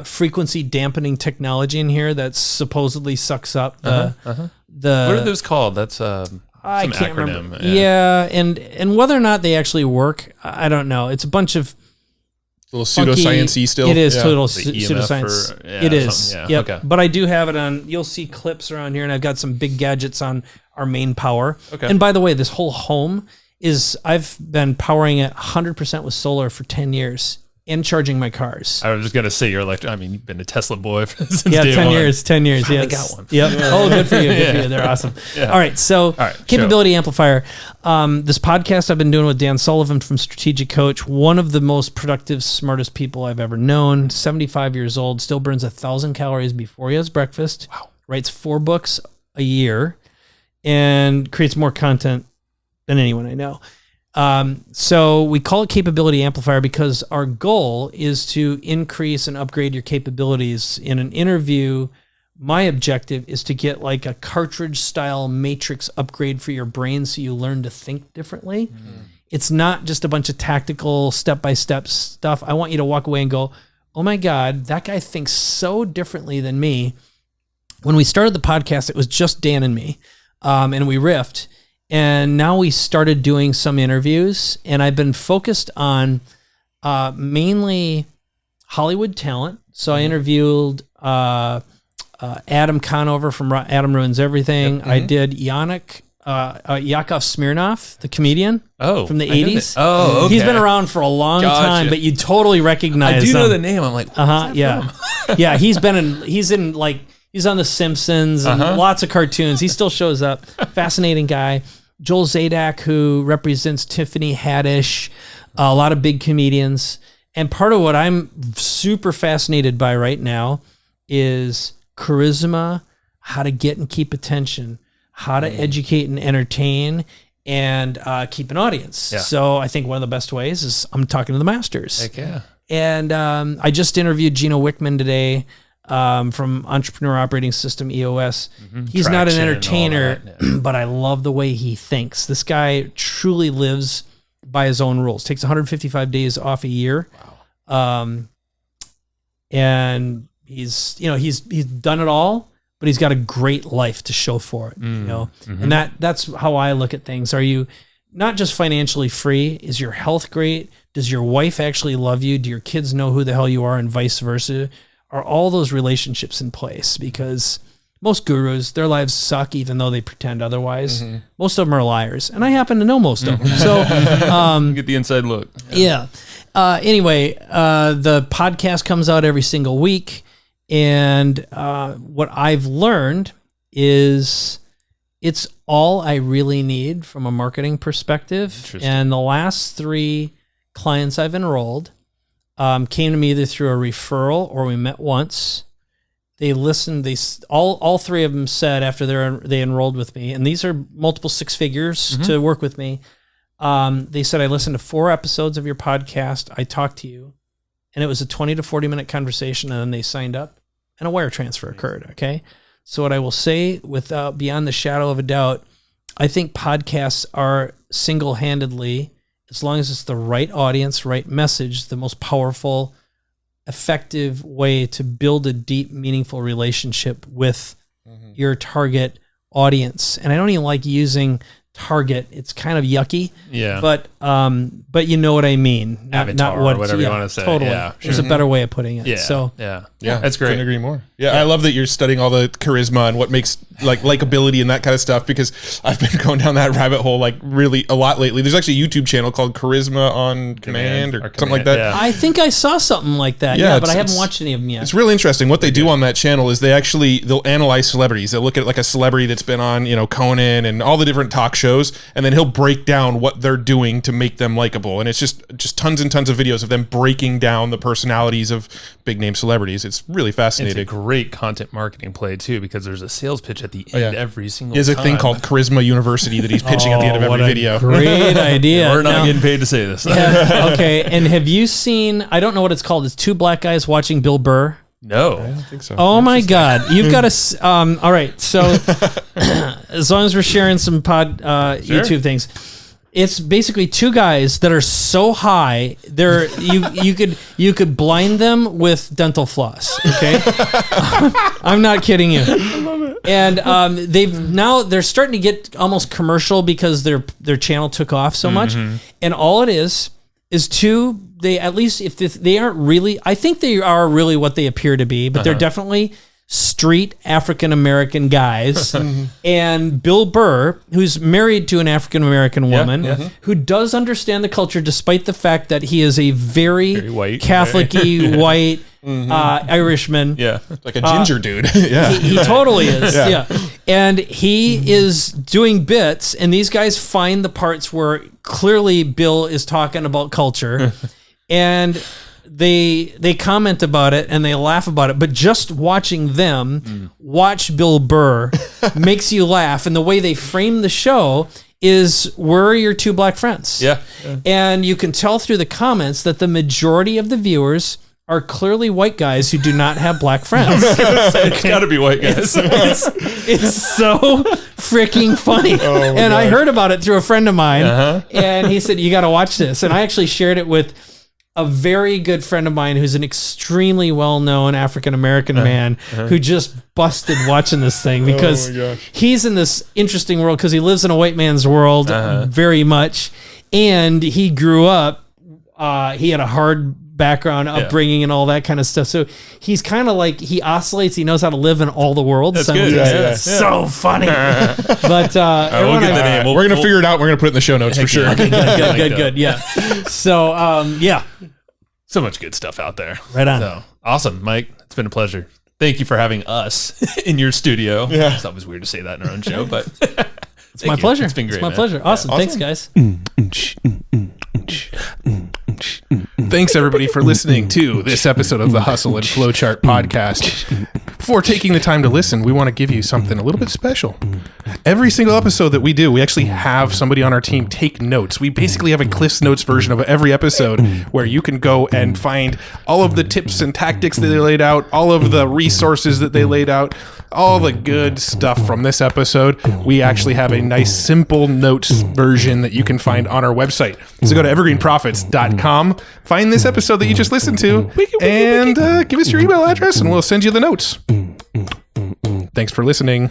frequency dampening technology in here that supposedly sucks up the. What are those called? That's I some can't acronym. remember. Yeah, and whether or not they actually work, I don't know. It's a bunch of A little pseudoscience-y still. It is total The EMF pseudoscience. or- yeah, it is. something, yeah. Yep. Okay. But I do have it on. You'll see clips around here, and I've got some big gadgets on our main power. Okay. And by the way, this whole home is. I've been powering it 100% with solar for 10 years and charging my cars. I was just gonna say you're like. I mean, you've been a Tesla boy since Yeah, day 10 one. years. 10 years. Finally Yes. got one. Yep. Oh, good for you. Good for you. They're awesome. Yeah. All right. So, capability amplifier. This podcast I've been doing with Dan Sullivan from Strategic Coach, one of the most productive, smartest people I've ever known. 75 years old, still burns 1,000 calories before he has breakfast. Wow. Writes 4 books a year, and creates more content than anyone I know. So we call it capability amplifier because our goal is to increase and upgrade your capabilities. In an interview, my objective is to get like a cartridge style matrix upgrade for your brain so you learn to think differently. It's not just a bunch of tactical step-by-step stuff. I want you to walk away and go, oh my God, that guy thinks so differently than me. When we started the podcast, it was just Dan and me, and we riffed. And now we started doing some interviews, and I've been focused on mainly Hollywood talent. So I interviewed Adam Conover from Adam Ruins Everything. I did Yakov Smirnoff, the comedian from the 80s. Oh, okay. He's been around for a long time, but you totally recognize him. know the name. I'm like, yeah. Yeah, he's on The Simpsons and lots of cartoons. He still shows up. Fascinating guy. Joel Zadak, who represents Tiffany Haddish, a lot of big comedians. And part of what I'm super fascinated by right now is charisma, how to get and keep attention, how to educate and entertain, and keep an audience. Yeah. So I think one of the best ways is I'm talking to the masters. Heck yeah. And I just interviewed Gino Wickman today from Entrepreneur Operating System, EOS. He's not an entertainer, but I love the way he thinks. This guy truly lives by his own rules. Takes 155 days off a year. Wow. And he's done it all, but he's got a great life to show for it, and that's how I look at things. Are you not just financially free? Is your health great? Does your wife actually love you? Do your kids know who the hell you are, and vice versa? Are all those relationships in place? Because most gurus, their lives suck, even though they pretend otherwise. Most of them are liars, and I happen to know most of them. So get the inside look. Yeah. Anyway, the podcast comes out every single week. And what I've learned is it's all I really need from a marketing perspective. And the last 3 clients I've enrolled came to me either through a referral or we met once. They listened. All 3 of them said after they enrolled with me, and these are multiple 6 figures to work with me. They said, I listened to 4 episodes of your podcast. I talked to you, and it was a 20 to 40 minute conversation, and then they signed up. And a wire transfer occurred, okay? So what I will say, without beyond the shadow of a doubt, I think podcasts are single-handedly, as long as it's the right audience, right message, the most powerful, effective way to build a deep, meaningful relationship with your target audience. And I don't even like using target. It's kind of yucky. Yeah. But you know what I mean. Avatar, or whatever you want to say. Totally. Yeah. There's a better way of putting it. Yeah. So yeah. That's great. Couldn't agree more. Yeah. I love that you're studying all the charisma and what makes likability and that kind of stuff, because I've been going down that rabbit hole really a lot lately. There's actually a YouTube channel called Charisma on Command or something like that. Yeah. I think I saw something like that. Yeah, but I haven't watched any of them yet. It's really interesting. What they do on that channel is they'll analyze celebrities. They'll look at like a celebrity that's been on, Conan and all the different talk shows, and then he'll break down what they're doing to make them likable. And it's just tons and tons of videos of them breaking down the personalities of big name celebrities. It's really fascinating. It's a great content marketing play too, because there's a sales pitch at the end every single time. There's a thing called Charisma University that he's pitching at the end of every video. Great idea. We're not getting paid to say this. Okay. And have you seen, I don't know what it's called, it's 2 black guys watching Bill Burr. No. I don't think so. Oh my God. You've got to, all right. So as long as we're sharing some YouTube things, it's basically 2 guys that are so high, you could blind them with dental floss. Okay. I'm not kidding you. I love it. And they're starting to get almost commercial because their channel took off so much. And all it is 2, they, at least if they aren't really, I think they are really what they appear to be, but they're definitely street African-American guys. And Bill Burr, who's married to an African-American woman who does understand the culture, despite the fact that he is a very white, Catholic-y white Irishman. Yeah. Like a ginger dude. He totally is. Yeah. And he is doing bits, and these guys find the parts where clearly Bill is talking about culture. And they comment about it and they laugh about it, but just watching them watch Bill Burr makes you laugh. And the way they frame the show is, where are your 2 black friends? Yeah. And you can tell through the comments that the majority of the viewers are clearly white guys who do not have black friends. It's got to be white guys. It's so freaking funny. And I heard about it through a friend of mine, and he said, you got to watch this. And I actually shared it with a very good friend of mine who's an extremely well-known African-American man who just busted watching this thing, because he's in this interesting world because he lives in a white man's world very much. And he grew up He had a hard background upbringing and all that kind of stuff. So he's kind of like, he oscillates. He knows how to live in all the worlds. That's good. It's so funny. But We'll get the name. We're going to figure it out. We're going to put it in the show notes for sure. Okay, good. Yeah. So, yeah. So much good stuff out there. Right on. So, awesome, Mike. It's been a pleasure. Thank you for having us in your studio. Yeah. It's always weird to say that in our own show, but It's my pleasure. It's been great. It's my man. pleasure. Awesome. Thanks, guys. Thanks, everybody, for listening to this episode of the Hustle and Flowchart podcast. Before taking the time to listen, we want to give you something a little bit special. Every single episode that we do, we actually have somebody on our team take notes. We basically have a Cliff's Notes version of every episode where you can go and find all of the tips and tactics that they laid out, all of the resources that they laid out, all the good stuff from this episode. We actually have a nice simple notes version that you can find on our website. So go to evergreenprofits.com, find this episode that you just listened to, and give us your email address and we'll send you the notes. Thanks for listening.